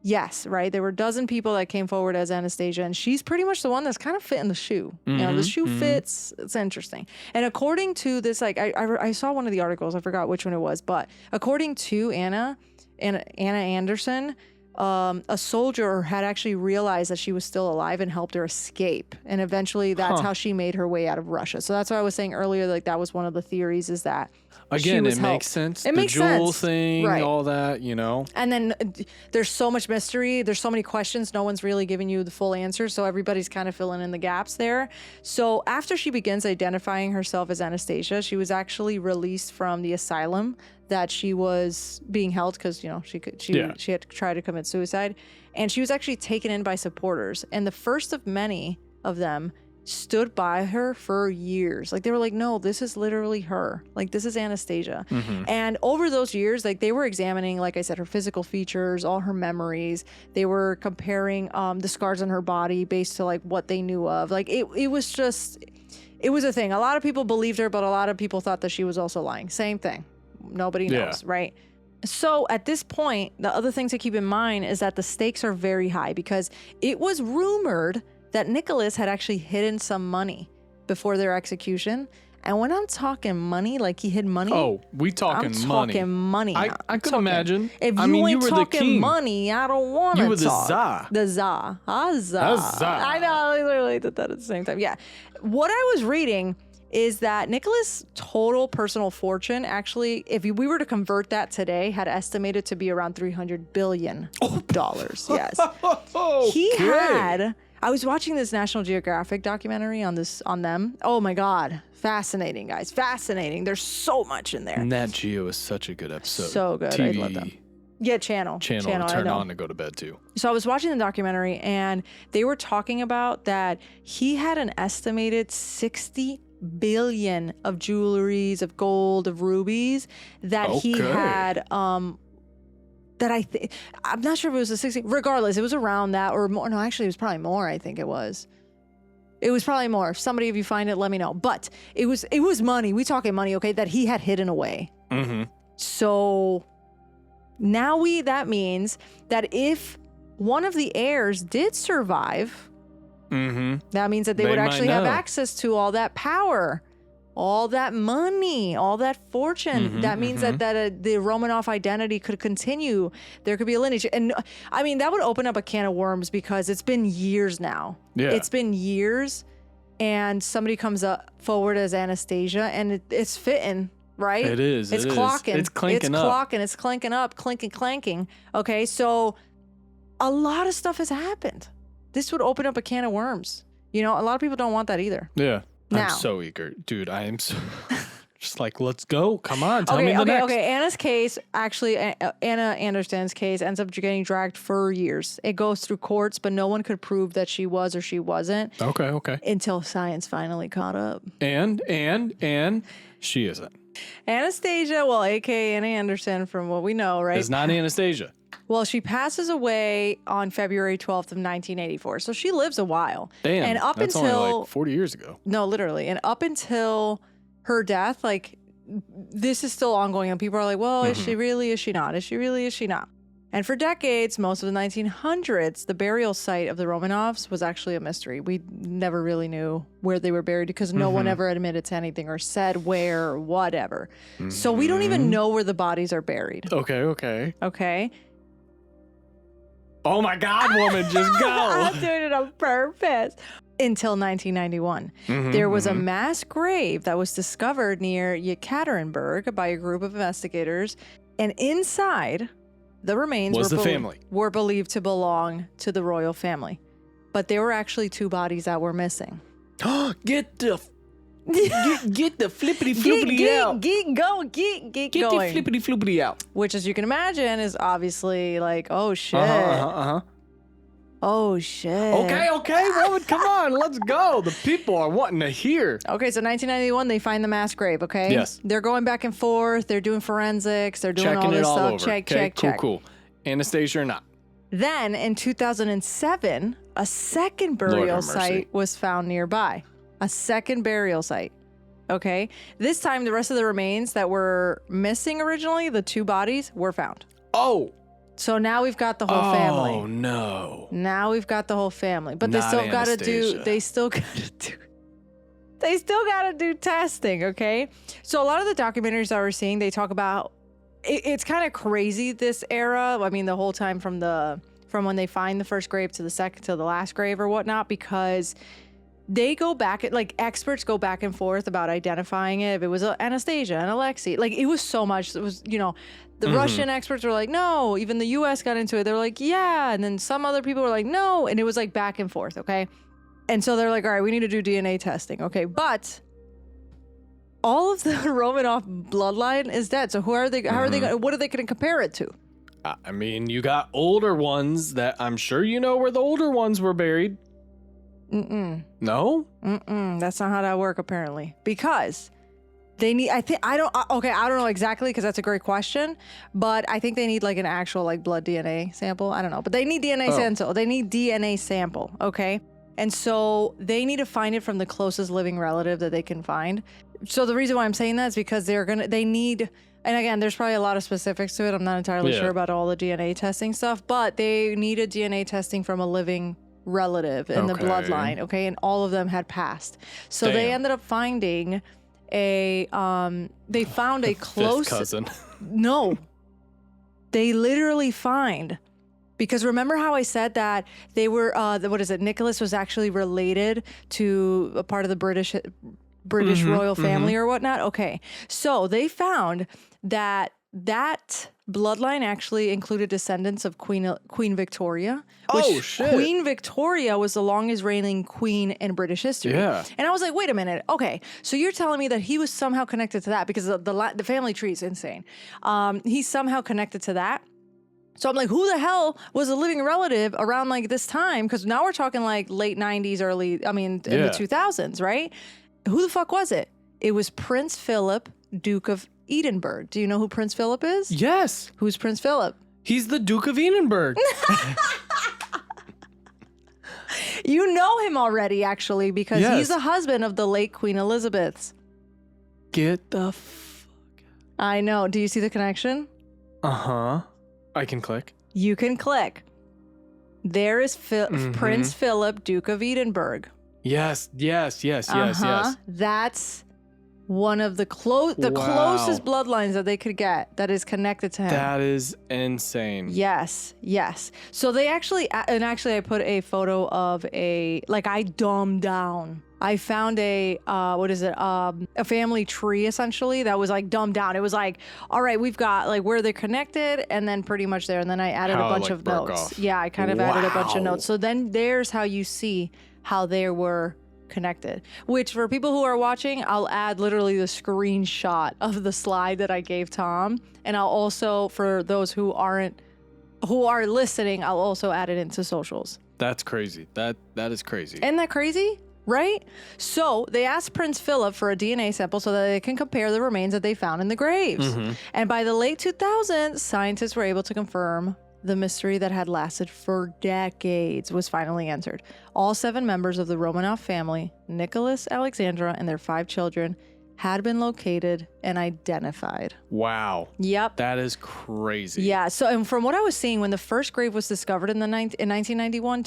Yes, right. There were a dozen people that came forward as Anastasia, and she's pretty much the one that's kind of fitting the shoe. The shoe fits. It's interesting. And according to this, like I saw one of the articles, I forgot which one it was, but according to Anna Anderson, a soldier had actually realized that she was still alive and helped her escape. And eventually that's how she made her way out of Russia. So that's what I was saying earlier. Like that was one of the theories, is that again, it makes sense. The jewel thing, all that, you know. And then there's so much mystery. There's so many questions. No one's really giving you the full answer. So everybody's kind of filling in the gaps there. So after she begins identifying herself as Anastasia, she was actually released from the asylum that she was being held, because, you know, she had to try to commit suicide. And she was actually taken in by supporters. And the first of many of them stood by her for years. Like, they were like, no, this is literally her. Like, this is Anastasia. And over those years, like, they were examining, like I said, her physical features, all her memories. They were comparing the scars on her body based to like what they knew of. Like, it was a thing. A lot of people believed her, but a lot of people thought that she was also lying. Same thing. Nobody knows, right? So at this point, the other thing to keep in mind is that the stakes are very high, because it was rumored that Nicholas had actually hidden some money before their execution. And when I'm talking money, like he hid money. Oh, we talking money. I'm talking money. I could imagine. If you ain't talking money, I don't want to talk. You were the Tsar. The Tsar. I know, I literally did that at the same time. Yeah. What I was reading is that Nicholas' total personal fortune, actually, if we were to convert that today, had estimated to be around $300 billion. Yes. He had... I was watching this National Geographic documentary on them. Oh my God. Fascinating, guys. Fascinating. There's so much in there. Nat Geo is such a good episode. So good. TV, I love them. Yeah, channel to turn on to go to bed too. So I was watching the documentary, and they were talking about that he had an estimated 60 billion of jewelries, of gold, of rubies that he had, that I'm not sure if it was a 60, regardless, it was around that or more. No, actually it was probably more. I think it was probably more. If somebody, if you find it, let me know. But it was money. We talking money. Okay. That he had hidden away. So now that means that if one of the heirs did survive, that means that they would actually have access to all that power, all that money, all that fortune. That means that the Romanov identity could continue. There could be a lineage. And I mean, that would open up a can of worms, because it's been years now. Yeah. It's been years, and somebody comes up forward as Anastasia, and it's fitting, right? It is. It's clocking. It's clanking up. It's clocking. It's clanking up, clanking. Okay, so a lot of stuff has happened. This would open up a can of worms. You know, a lot of people don't want that either. Yeah. I'm so eager. Dude, I am so... just like, let's go. Come on, tell me the next. Okay, Anna's case, actually, Anna Anderson's case ends up getting dragged for years. It goes through courts, but no one could prove that she was or she wasn't. Okay. Until science finally caught up. And she isn't. Anastasia, well, a.k.a. Anna Anderson, from what we know, right? It's not Anastasia. Well, she passes away on February 12th of 1984. So she lives a while. Damn, and up that's until only like 40 years ago. No, literally. And up until her death, like, this is still ongoing. And people are like, well, is she really? Is she not? Is she really? Is she not? And for decades, most of the 1900s, the burial site of the Romanovs was actually a mystery. We never really knew where they were buried, because no one ever admitted to anything or said where or whatever. So we don't even know where the bodies are buried. Okay. Oh my God, woman, just go. I'm doing it on purpose. Until 1991. There was a mass grave that was discovered near Yekaterinburg by a group of investigators. And inside, the remains were believed to belong to the royal family. But there were actually 2 bodies that were missing. Get the flippity floopity out. Get going. Get the flippity floopity out. Which, as you can imagine, is obviously like, oh shit. Oh shit. Okay, woman, come on, let's go. The people are wanting to hear. Okay, so 1991, they find the mass grave, okay? Yes. They're going back and forth, they're doing forensics, they're doing checking all this all stuff. Over. Check. Cool. Anastasia or not. Then in 2007, a second burial site was found nearby. A second burial site. Okay. This time, the rest of the remains that were missing originally, the 2 bodies, were found. Oh. So now we've got the whole family. Oh no. Now we've got the whole family. But they still gotta do testing, okay? So a lot of the documentaries that we're seeing, they talk about it's kind of crazy, this era. I mean, the whole time from when they find the first grave to the last grave or whatnot, because they go back, like experts go back and forth about identifying it. If it was Anastasia and Alexei, like it was so much. It was, the Russian experts were like, no. Even the U.S. got into it. They were like, yeah. And then some other people were like, no. And it was like back and forth. Okay. And so they're like, all right, we need to do DNA testing. Okay. But all of the Romanov bloodline is dead. So what are they going to compare it to? I mean, you got older ones that I'm sure you know where the older ones were buried. No? That's not how that works, apparently. Because they need, I don't know exactly, because that's a great question, but I think they need like an actual like blood DNA sample. I don't know, but they need DNA sample. They need DNA sample, okay? And so they need to find it from the closest living relative that they can find. So the reason why I'm saying that is because they need, and again, there's probably a lot of specifics to it. I'm not entirely sure about all the DNA testing stuff, but they needed DNA testing from a living relative in the bloodline, okay? And all of them had passed. So they ended up finding they found a close cousin. No. They literally find, because remember how I said that they were Nicholas was actually related to a part of the British royal family or whatnot. Okay. So they found that bloodline actually included descendants of Queen Victoria. Shit. Queen Victoria was the longest reigning queen in British history. Yeah. And I was like, wait a minute. Okay. So you're telling me that he was somehow connected to that, because the family tree is insane. He's somehow connected to that. So I'm like, who the hell was a living relative around like this time? Because now we're talking like late 90s, in the 2000s, right? Who the fuck was it? It was Prince Philip, Duke of Edinburgh. Do you know who Prince Philip is? Yes. Who's Prince Philip? He's the Duke of Edinburgh. You know him already, actually, because he's the husband of the late Queen Elizabeth. Get the fuck out. I know. Do you see the connection? Uh-huh. I can click. You can click. There is Prince Philip, Duke of Edinburgh. Yes. That's one of the closest bloodlines that they could get that is connected to him. That is insane. Yes. So they actually I put a photo of I dumbed down. I found a family tree, essentially, that was like dumbed down. It was like, all right, we've got like where they're connected, and then pretty much there. And then I added a bunch of notes. Off. Yeah, I kind of added a bunch of notes. So then there's how you see how they were connected, which for people who are watching, I'll add literally the screenshot of the slide that I gave Tom. And I'll also, for those who are listening, I'll also add it into socials. That's crazy. That is crazy. Isn't that crazy? Right? So they asked Prince Philip for a DNA sample so that they can compare the remains that they found in the graves. And by the late 2000s, scientists were able to confirm the mystery that had lasted for decades was finally answered. All 7 members of the Romanov family, Nicholas, Alexandra, and their 5 children, had been located and identified. Wow. Yep. That is crazy. Yeah. So, and from what I was seeing, when the first grave was discovered in 1991,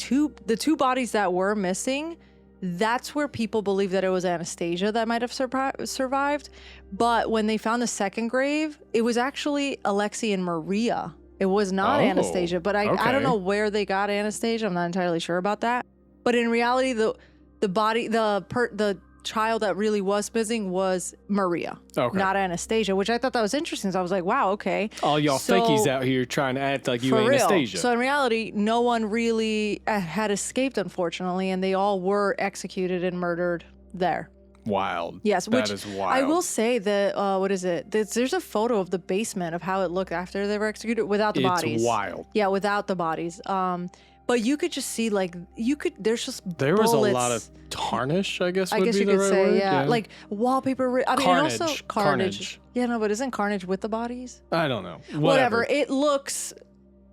the 2 bodies that were missing, that's where people believe that it was Anastasia that might have survived. But when they found the second grave, it was actually Alexei and Maria. It was not Anastasia, but I don't know where they got Anastasia. I'm not entirely sure about that. But in reality, the child that really was missing was Maria, not Anastasia, which I thought that was interesting. So I was like, wow, okay. All y'all fakies out here trying to act like you ain't Anastasia. So in reality, no one really had escaped, unfortunately, and they all were executed and murdered there. Wild. Yes, that is wild. I will say that, there's a photo of the basement of how it looked after they were executed without the bodies. It's wild. Yeah, without the bodies. But you could just see, there's just there bullets. Was a lot of tarnish, I guess would be the right word. I guess you could say, yeah. Like wallpaper. I mean, carnage. And also carnage. Yeah, no, but isn't carnage with the bodies? I don't know. Whatever. It looks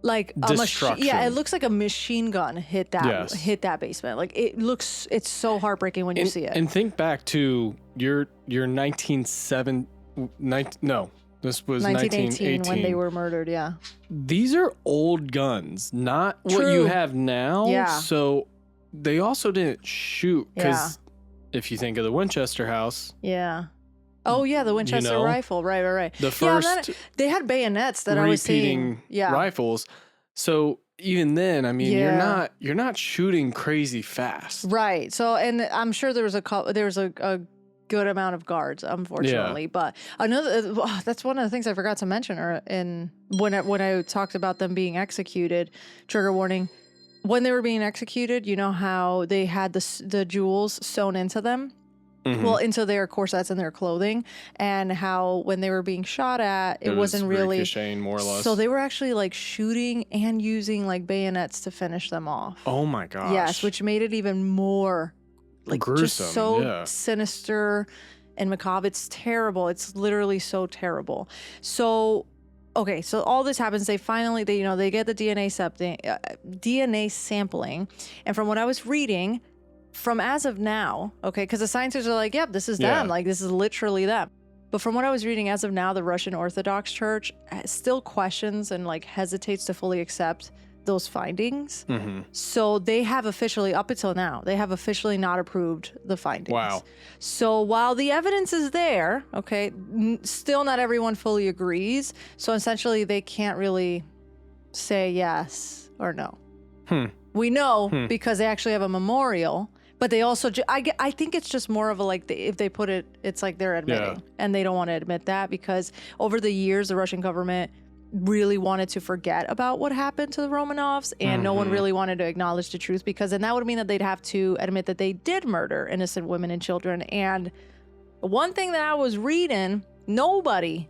like destruction. It looks like a machine gun hit that basement. Like it's so heartbreaking when you see it. And think back to your 1918 when they were murdered. Yeah. These are old guns, not what you have now. Yeah. So they also didn't shoot because if you think of the Winchester house. Yeah. Oh yeah, the Winchester rifle. Right. The first they had bayonets that I was seeing. Yeah. Rifles. So even then, I mean, you're not shooting crazy fast. Right. So, and I'm sure there was a good amount of guards, unfortunately. But that's one of the things I forgot to mention when I talked about them being executed. Trigger warning. When they were being executed, you know how they had the jewels sewn into them? Mm-hmm. Well, into their corsets and their clothing, and how when they were being shot at, it wasn't really ricocheting, more or less. So they were actually like shooting and using like bayonets to finish them off. Oh my gosh! Yes, which made it even more like gruesome, just so sinister and macabre. It's terrible. It's literally so terrible. So. Okay, so all this happens. They finally, they get the DNA sampling, and from what I was reading, from as of now, okay, because the scientists are like, yep, this is them. Like, this is literally them. But from what I was reading, as of now, the Russian Orthodox Church still questions and like hesitates to fully accept those findings. Mm-hmm. So they have officially, up until now, they have officially not approved the findings. Wow. So while the evidence is there, okay, still not everyone fully agrees. So essentially they can't really say yes or no. We know because they actually have a memorial, but they also, I think it's just more of a like, if they put it, it's like they're admitting and they don't want to admit that because over the years, the Russian government really wanted to forget about what happened to the Romanovs, and no one really wanted to acknowledge the truth because then that would mean that they'd have to admit that they did murder innocent women and children. And one thing that I was reading, nobody,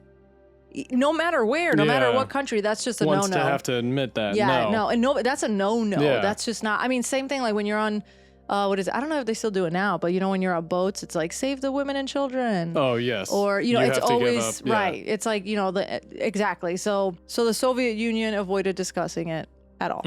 no matter where, no matter what country, that's just a wants no-no. to have to admit that. That's a no-no. Yeah. That's just not. I mean, same thing like when you're on. What is it? I don't know if they still do it now, but when you're on boats, it's like save the women and children. Oh yes. Or it's always right. It's like exactly. So the Soviet Union avoided discussing it at all,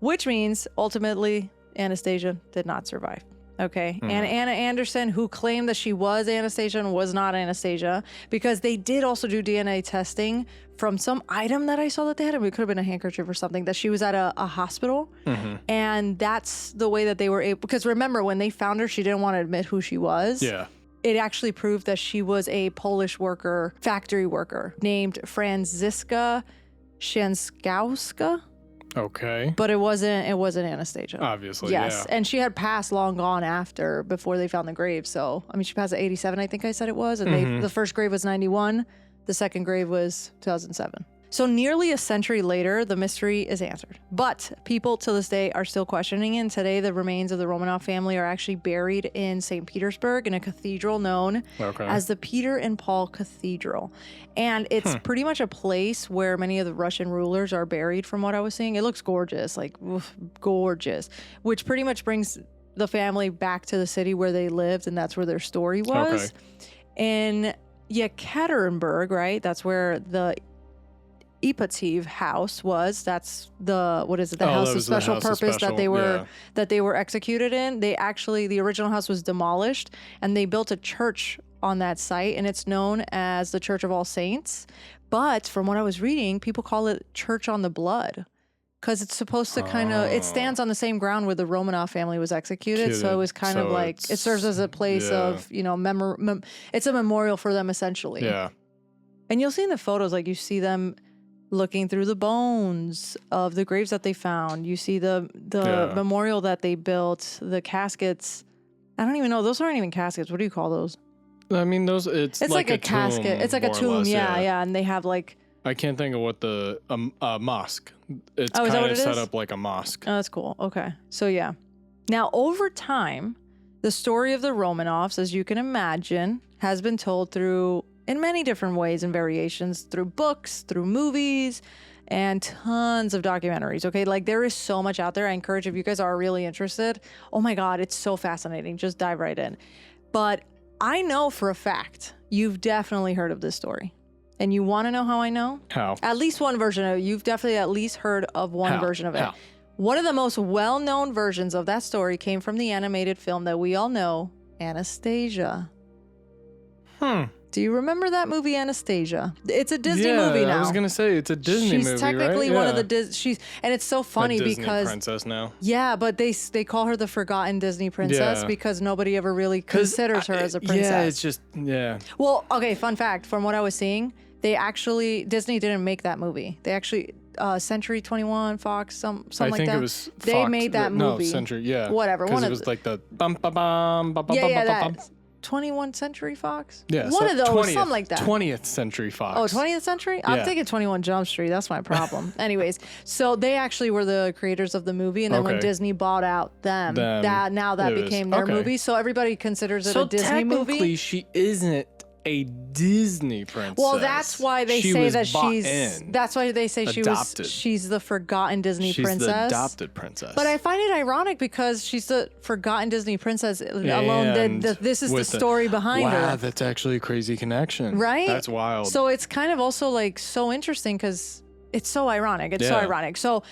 which means ultimately Anastasia did not survive. Okay. And Anna Anderson, who claimed that she was Anastasia and was not Anastasia, because they did also do DNA testing from some item that I saw that they had. It could have been a handkerchief or something, that she was at a hospital. And that's the way that they were able, because remember when they found her, she didn't want to admit who she was. Yeah. It actually proved that she was a Polish worker, factory worker named Franziska Shanskowska. Okay. But it wasn't Anastasia. Obviously, yes. And she had passed long gone before they found the grave. So, I mean, she passed at 87, I think I said it was. And the first grave was 91. The second grave was 2007. So nearly a century later, the mystery is answered. But people to this day are still questioning it. And today, the remains of the Romanov family are actually buried in St. Petersburg in a cathedral known as the Peter and Paul Cathedral. And it's pretty much a place where many of the Russian rulers are buried, from what I was seeing. It looks gorgeous, gorgeous, which pretty much brings the family back to the city where they lived, and that's where their story was. In Yekaterinburg, right? That's where the Ipativ house was. That's the house of special purpose that they were executed in. The original house was demolished and they built a church on that site, and it's known as the Church of All Saints. But from what I was reading, people call it Church on the Blood because it's supposed to it stands on the same ground where the Romanov family was executed. So it was kind of like it serves as a place of it's a memorial for them essentially. Yeah. And you'll see in the photos, like you see them looking through the bones of the graves that they found. You see the memorial that they built, the caskets. I don't even know. Those aren't even caskets. What do you call those? I mean, it's like a casket. Tomb, it's like a tomb. Yeah. And they have like. I can't think of what the mosque. It's kind of set up like a mosque. Oh, that's cool. Okay. So yeah. Now over time, the story of the Romanovs, as you can imagine, has been told in many different ways and variations, through books, through movies, and tons of documentaries. Okay, like there is so much out there. I encourage, if you guys are really interested, oh my God, it's so fascinating. Just dive right in. But I know for a fact you've definitely heard of this story. And you want to know how I know? How? At least one version of it. You've definitely at least heard of one version of it. How? One of the most well-known versions of that story came from the animated film that we all know, Anastasia. Do you remember that movie Anastasia? It's a Disney movie now. I was gonna say it's a Disney movie. She's technically right? one of the and it's so funny a Disney because princess now. Yeah, but they call her the forgotten Disney princess because nobody ever really considers her as a princess. Yeah, it's just Well, okay, fun fact from what I was seeing, Disney didn't make that movie. They actually Century 21, Fox, something like that. I think it was Fox. They made that movie. No, Century, yeah. Whatever. Because it was like the bum ba bum ba ba ba ba ba. 21st Century Fox? Yeah. One of those, 20th, something like that. 20th Century Fox. Oh, 20th Century? I'm thinking 21 Jump Street. That's my problem. Anyways, so they actually were the creators of the movie, and then when Disney bought out them, that became their movie. So everybody considers it a Disney movie. So technically, she isn't a Disney princess. Well, that's why they say that she's. That's why they say adopted. She's the forgotten Disney princess. She's the adopted princess. But I find it ironic because she's the forgotten Disney princess alone. This is the story behind her. Wow, that's actually a crazy connection. Right? That's wild. So it's kind of also like so interesting because it's so ironic. It's so ironic. So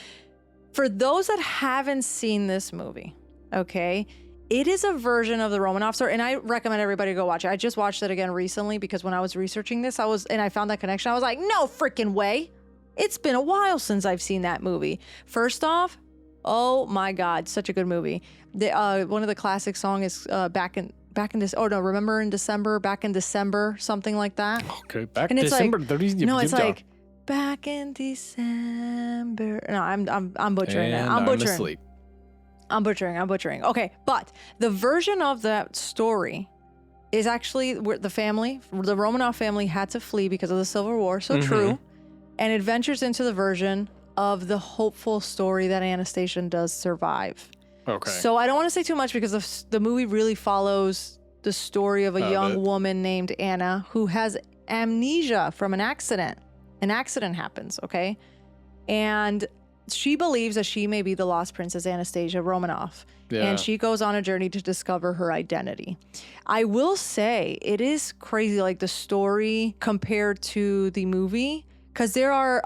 for those that haven't seen this movie, okay, it is a version of the Romanov story, and I recommend everybody go watch it. I just watched it again recently because when I was researching this, I found that connection. I was like, no freaking way. It's been a while since I've seen that movie. First off, oh my God, such a good movie. One of the classic songs is Remember in December, Back in December, something like that. Okay, Back in December. It's like Back in December. No, I'm butchering it. I'm butchering. Asleep. I'm butchering. Okay, but the version of that story is actually where the Romanov family had to flee because of the Civil War, so true, and it ventures into the version of the hopeful story that Anastasia does survive. Okay. So I don't want to say too much because the movie really follows the story of a young woman named Anna who has amnesia from an accident. An accident happens, okay? And she believes that she may be the lost princess Anastasia Romanov. Yeah. And she goes on a journey to discover her identity. I will say it is crazy, like the story compared to the movie. Because there are,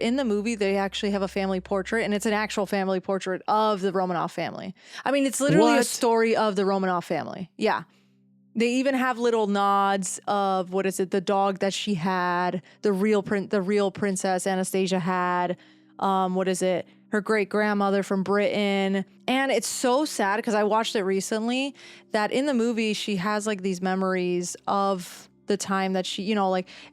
in the movie, they actually have a family portrait, and it's an actual family portrait of the Romanov family. I mean, it's literally a story of the Romanov family. Yeah. They even have little nods of, the dog that she had, the real princess Anastasia had. Her great grandmother from Britain. And it's so sad because I watched it recently that in the movie, she has like these memories of the time that she,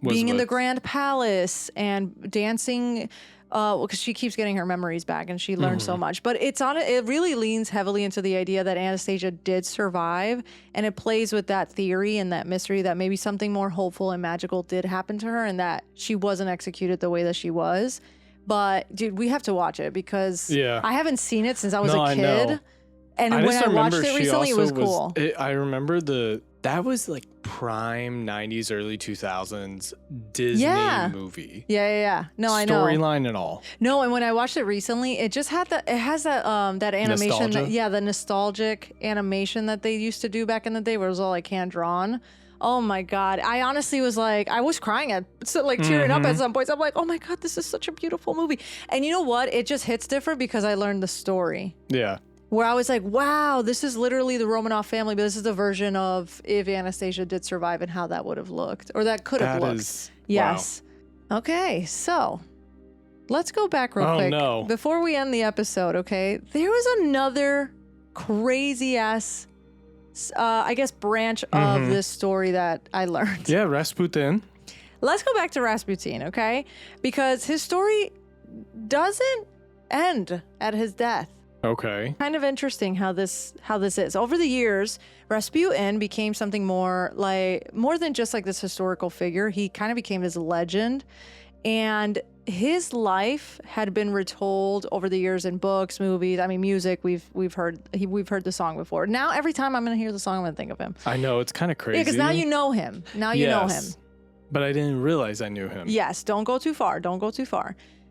being in the Grand Palace and dancing, because she keeps getting her memories back and she learned so much. But it really leans heavily into the idea that Anastasia did survive, and it plays with that theory and that mystery that maybe something more hopeful and magical did happen to her and that she wasn't executed the way that she was. But dude, we have to watch it because I haven't seen it since I was a kid. I know. And when I watched it recently, it was cool. I remember that was like prime 90s, early 2000s Disney movie. Yeah. No, I know. Storyline and all. No, and when I watched it recently, it just had that animation. The nostalgic animation that they used to do back in the day where it was all like hand drawn. Oh my God. I honestly was like, I was crying tearing up at some points. I'm like, oh my God, this is such a beautiful movie. And you know what? It just hits different because I learned the story. Yeah. Where I was like, wow, this is literally the Romanov family, but this is the version of if Anastasia did survive and how that would have looked, or that could have looked. Yes. Wow. Okay, so let's go back real quick. No. Before we end the episode, okay? There was another crazy ass branch of this story that I learned. Yeah, Rasputin. Let's go back to Rasputin, okay? Because his story doesn't end at his death. Okay. Kind of interesting how this is. Over the years, Rasputin became something more than just like this historical figure. He kind of became this legend, and his life had been retold over the years in books, movies. I mean, music. We've heard the song before. Now, every time I'm gonna hear the song, I'm gonna think of him. I know, it's kind of crazy. Yeah, because now you know him. You know him. But I didn't realize I knew him. Yes. Don't go too far.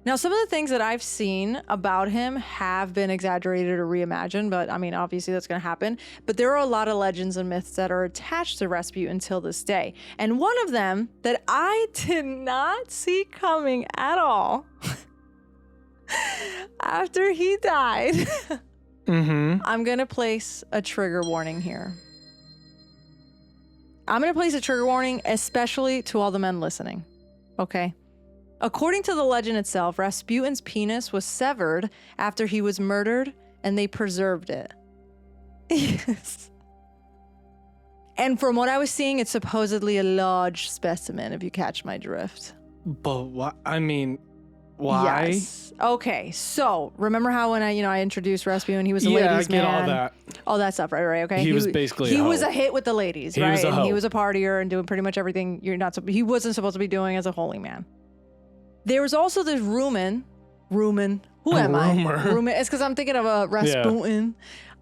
Now, some of the things that I've seen about him have been exaggerated or reimagined, but I mean, obviously that's going to happen. But there are a lot of legends and myths that are attached to Rasputin until this day. And one of them that I did not see coming at all after he died, I'm going to place a trigger warning here. I'm going to place a trigger warning, especially to all the men listening. Okay? According to the legend itself, Rasputin's penis was severed after he was murdered, and they preserved it. Yes. And from what I was seeing, it's supposedly a large specimen, if you catch my drift. But what? I mean, why? Yes. Okay. So remember how when I introduced Rasputin, he was a ladies' man. Yeah, I get all that. All that stuff, right? Okay. He was basically he was a hit with the ladies, right? Was a hoe. He was a partier and doing pretty much everything he wasn't supposed to be doing as a holy man. There was also this Rumen. Who am I? Rumen. It's because I'm thinking of a Rasputin.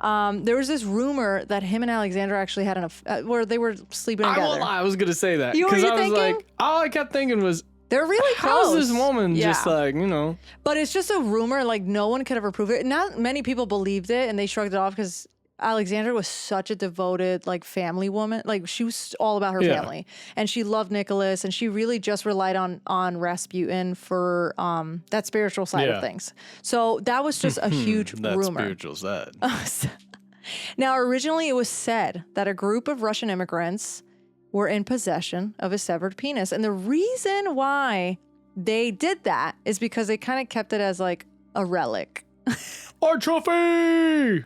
Yeah. There was this rumor that him and Alexandra actually had where they were sleeping together. I won't lie, I was gonna say that because I was like, all I kept thinking was, they're really how's close. this woman just like, But it's just a rumor. Like no one could ever prove it. Not many people believed it, and they shrugged it off because Alexandra was such a devoted like family woman. Like she was all about her family, and she loved Nicholas, and she really just relied on Rasputin for that spiritual side of things. So that was just a huge rumor. Spiritual side. Now, originally it was said that a group of Russian immigrants were in possession of a severed penis, and the reason why they did that is because they kind of kept it as like a relic. Our trophy!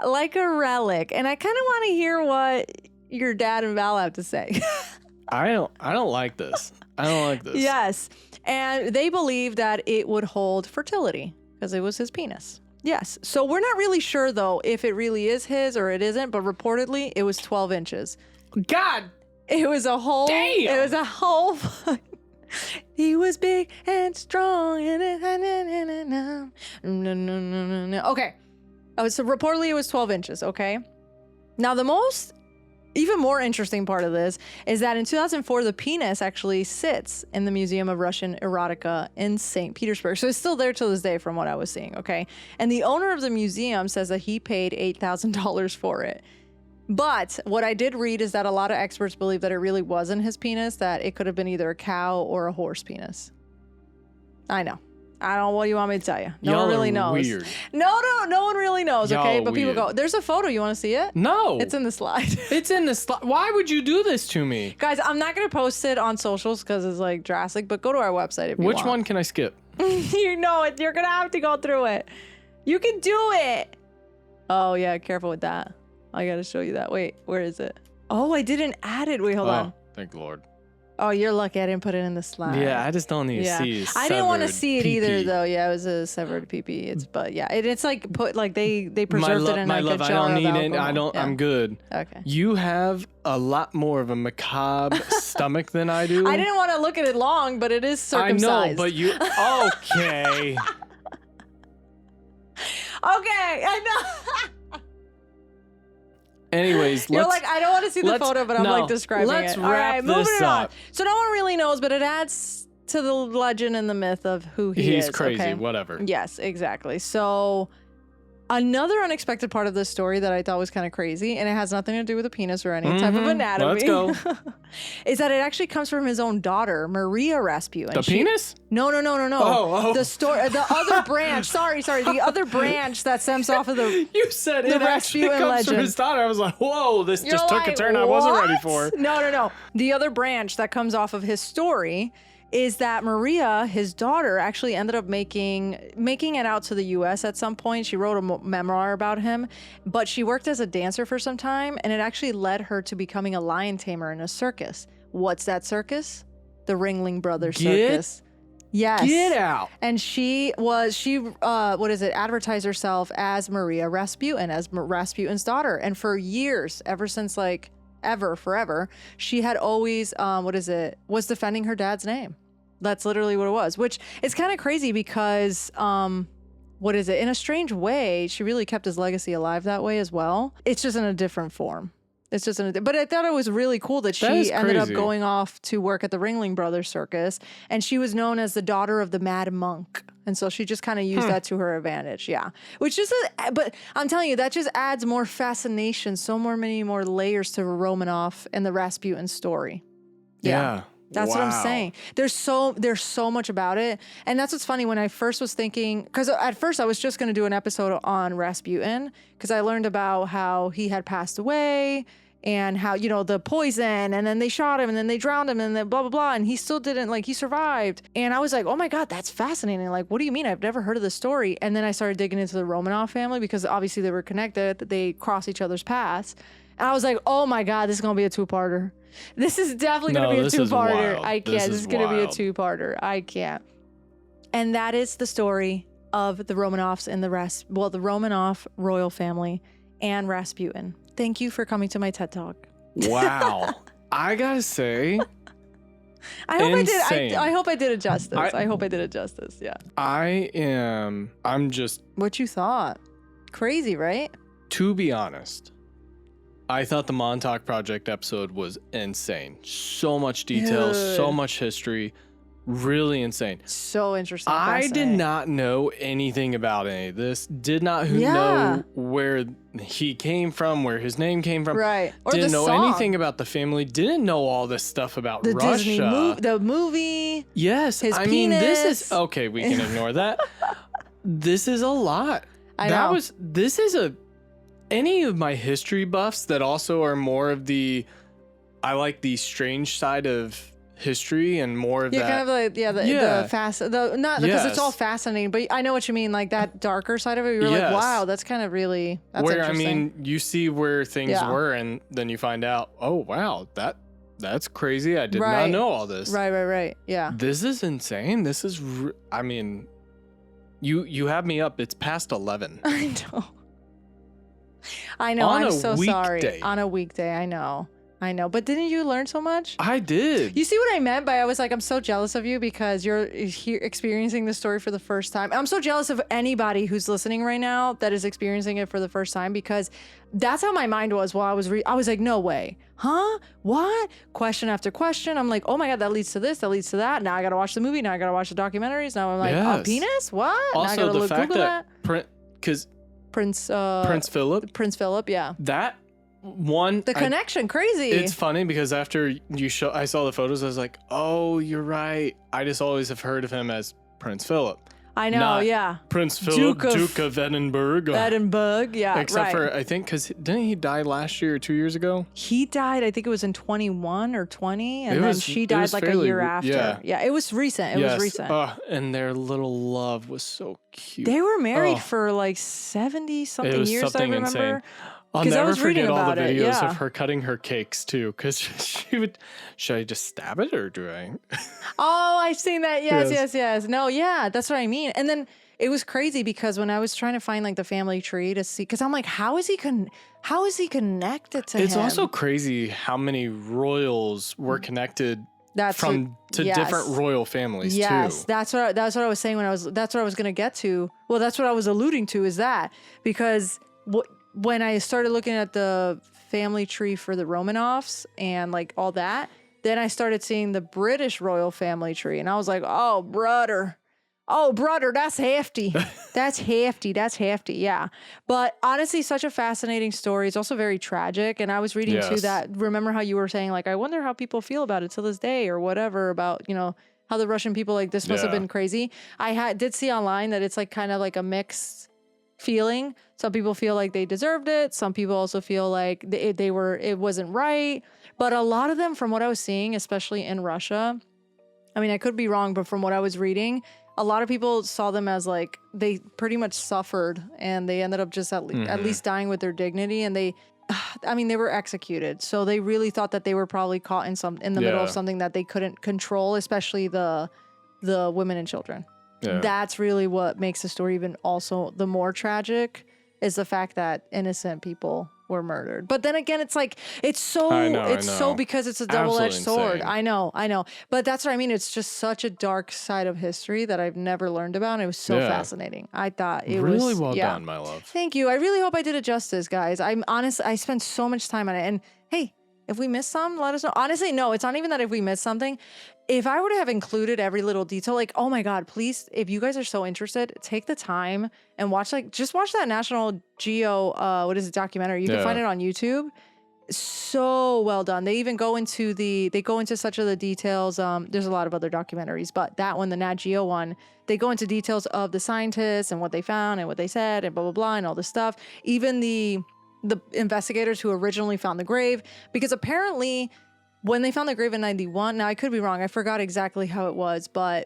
Like a relic. And I kind of want to hear what your dad and Val have to say. I don't like this. I don't like this. Yes. And they believe that it would hold fertility because it was his penis. Yes. So we're not really sure, though, if it really is his or it isn't, but reportedly it was 12 inches. God! It was a whole... Damn! It was a whole... He was big and strong. Okay. So reportedly it was 12 inches, okay? Now the even more interesting part of this is that in 2004, the penis actually sits in the Museum of Russian Erotica in St. Petersburg. So it's still there till this day from what I was seeing, okay? And the owner of the museum says that he paid $8,000 for it. But what I did read is that a lot of experts believe that it really wasn't his penis, that it could have been either a cow or a horse penis. I know. I don't know what you want me to tell you. No one really knows. Weird. No one really knows, okay? But people go, there's a photo. You want to see it? No. It's in the slide. It's in the slide. Why would you do this to me? Guys, I'm not going to post it on socials because it's like drastic, but go to our website if you want. Which one can I skip? You know it. You're going to have to go through it. You can do it. Oh, yeah. Careful with that. I got to show you that. Wait, where is it? Oh, I didn't add it. Wait, hold on. Thank the Lord. Oh, you're lucky I didn't put it in the slide. Yeah, I just don't need to see. I didn't want to see it pee-pee. either, though. Yeah, it was a severed pee-pee. But yeah, it's like they preserved it in like a jar I don't of need it. alcohol. I'm good. Okay. You have a lot more of a macabre stomach than I do. I didn't want to look at it long, but it is circumcised. I know, but you okay? Okay, I know. Anyways, you're like, I don't want to see the photo, but I'm like describing it. Let's All wrap right, moving this it on. up. So no one really knows, but it adds to the legend and the myth of who he is. He's crazy, okay? whatever. Yes, exactly. So another unexpected part of this story that I thought was kind of crazy, and it has nothing to do with a penis or any type of anatomy. Let's go. Is that it actually comes from his own daughter, Maria Rasputin. The penis? No. Oh. The other branch. Sorry. The other branch that stems off of the. You said the it actually Rasputin comes legend. from his daughter. I was like, whoa, this You're just took a turn I wasn't ready for. No. The other branch that comes off of his story is that Maria, his daughter, actually ended up making it out to the U.S. at some point. She wrote a memoir about him, but she worked as a dancer for some time, and it actually led her to becoming a lion tamer in a circus. What's that circus? The Ringling Brothers Circus. Yes. Get out. And she advertised herself as Maria Rasputin, as Rasputin's daughter. And for years, ever since forever, she had always, was defending her dad's name. That's literally what it was, which is kind of crazy because, in a strange way, she really kept his legacy alive that way as well. It's just in a different form. But I thought it was really cool that she ended up going off to work at the Ringling Brothers Circus, and she was known as the daughter of the Mad Monk. And so she just kind of used that to her advantage. Yeah. But I'm telling you, that just adds more fascination, many more layers to Romanov and the Rasputin story. Yeah. That's what I'm saying. There's so much about it. And that's what's funny when I first was thinking, because at first I was just going to do an episode on Rasputin because I learned about how he had passed away and how, you know, the poison, and then they shot him, and then they drowned him, and then blah, blah, blah. And he still didn't, like, he survived. And I was like, oh my God, that's fascinating. Like, what do you mean? I've never heard of this story. And then I started digging into the Romanov family because obviously they were connected, they crossed each other's paths. And I was like, oh my God, this is going to be a two-parter. This is definitely going to be a two-parter. I can't. This is going to be a two-parter. I can't. And that is the story of the Romanovs and the Romanov royal family and Rasputin. Thank you for coming to my TED Talk. Wow. I gotta say, I hope I did it justice. I hope I did it justice. Yeah. I'm just. What you thought? Crazy, right? To be honest, I thought the Montauk Project episode was insane. So much detail, so much history. Really insane. So interesting. I did not know anything about any of this. Did not know where he came from, where his name came from. Right. Or didn't know anything about the family. Didn't know all this stuff about the Russia. Disney the movie. Yes. His I penis. mean, this is okay. We can ignore that. This is a lot. I know. This is any of my history buffs that also are more of I like the strange side of history and more of that. Kind of like, because it's all fascinating, but I know what you mean, like that darker side of it. You're like, wow, that's kind of really, that's interesting. I mean, you see where things were, and then you find out, oh, wow, that's crazy. I did not know all this. Right. Yeah. This is insane. This is, I mean, you have me up. It's past 11. I know. I'm so sorry. On a weekday. I know, but didn't you learn so much? I did. You see what I meant by I was like, I'm so jealous of you because you're here experiencing this story for the first time. I'm so jealous of anybody who's listening right now that is experiencing it for the first time, because that's how my mind was while I was like, no way. Huh? What? Question after question. I'm like, oh my God, that leads to this, that leads to that. Now I got to watch the movie. Now I got to watch the documentaries. Now I'm like, a penis? What? Also, now I got to the fact Google that Prince Philip. Yeah. That the connection, crazy. It's funny because after I saw the photos, I was like, oh, you're right. I just always have heard of him as Prince Philip. I know, yeah. Prince Philip, Duke of Edinburgh. Yeah, Except for, I think, because didn't he die last year or 2 years ago? He died, I think it was in 21 or 20, and then she died like a year after. Yeah, it was recent. It was recent. And their little love was so cute. They were married for like 70-something years, something I remember. Insane. I'll never forget all the videos of of her cutting her cakes too, because she would. Should I just stab it or do I? Oh, I've seen that. Yes. No, yeah, that's what I mean. And then it was crazy because when I was trying to find like the family tree to see, because I'm like, how is he connected to him? It's also crazy how many royals were connected. To different royal families too. Yes, that's what I was saying that's what I was going to get to. Well, that's what I was alluding to, is that because when I started looking at the family tree for the Romanovs and like all that, then I started seeing the British royal family tree, and I was like, oh brother, that's hefty. That's hefty. Yeah. But honestly, such a fascinating story. It's also very tragic. And I was reading too that, remember how you were saying like, I wonder how people feel about it to this day or whatever, about, you know, how the Russian people, like, this must have been crazy. I did see online that it's like kind of like a mixed feeling. Some people feel like they deserved it. Some people also feel like it wasn't right. But a lot of them, from what I was seeing, especially in Russia, I mean, I could be wrong, but from what I was reading, a lot of people saw them as like, they pretty much suffered and they ended up just at least dying with their dignity. And they were executed. So they really thought that they were probably caught in the middle of something that they couldn't control, especially the women and children. Yeah. That's really what makes the story even also the more tragic, is the fact that innocent people were murdered. But then again, it's like, it's so because it's a double-edged sword. Insane. I know. But that's what I mean. It's just such a dark side of history that I've never learned about. And it was so fascinating. I thought it was really well done, my love. Thank you. I really hope I did it justice, guys. I'm honest. I spent so much time on it. And hey, if we missed some, let us know. Honestly, no, it's not even that if we missed something. If I were to have included every little detail, like, oh my God, please, if you guys are so interested, take the time and watch that National Geo, documentary. You can find it on YouTube. So well done. They even go into such of the details. There's a lot of other documentaries, but that one, the Nat Geo one, they go into details of the scientists and what they found and what they said and blah, blah, blah, and all this stuff. Even the the investigators who originally found the grave, because apparently when they found the grave in 91, now I could be wrong, I forgot exactly how it was, but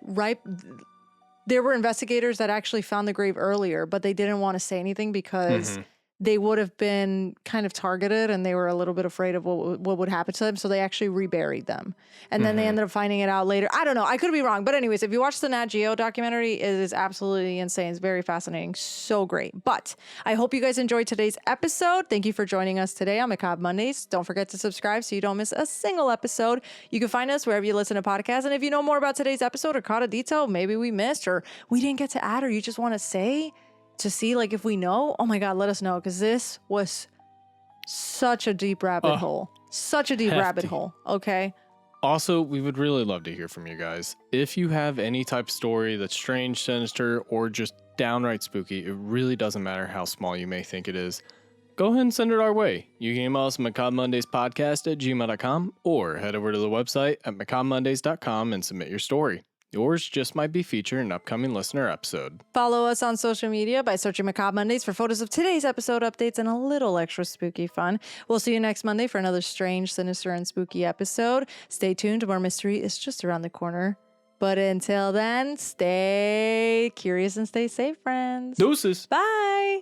there were investigators that actually found the grave earlier, but they didn't want to say anything because they would have been kind of targeted and they were a little bit afraid of what would happen to them. So they actually reburied them. And then they ended up finding it out later. I don't know. I could be wrong. But anyways, if you watch the Nat Geo documentary, it is absolutely insane. It's very fascinating. So great. But I hope you guys enjoyed today's episode. Thank you for joining us today on Macabre Mondays. Don't forget to subscribe so you don't miss a single episode. You can find us wherever you listen to podcasts. And if you know more about today's episode or caught a detail maybe we missed or we didn't get to add or you just want to say, to see like if we know, oh my God, let us know, because this was such a deep rabbit hole. Such a deep rabbit hole. Okay. Also, we would really love to hear from you guys. If you have any type of story that's strange, sinister, or just downright spooky, it really doesn't matter how small you may think it is. Go ahead and send it our way. You can email us macabremondayspodcast@gmail.com or head over to the website at macabremondays.com and submit your story. Yours just might be featured in an upcoming listener episode. Follow us on social media by searching Macabre Mondays for photos of today's episode updates and a little extra spooky fun. We'll see you next Monday for another strange, sinister, and spooky episode. Stay tuned. More mystery is just around the corner. But until then, stay curious and stay safe, friends. Deuces. Bye.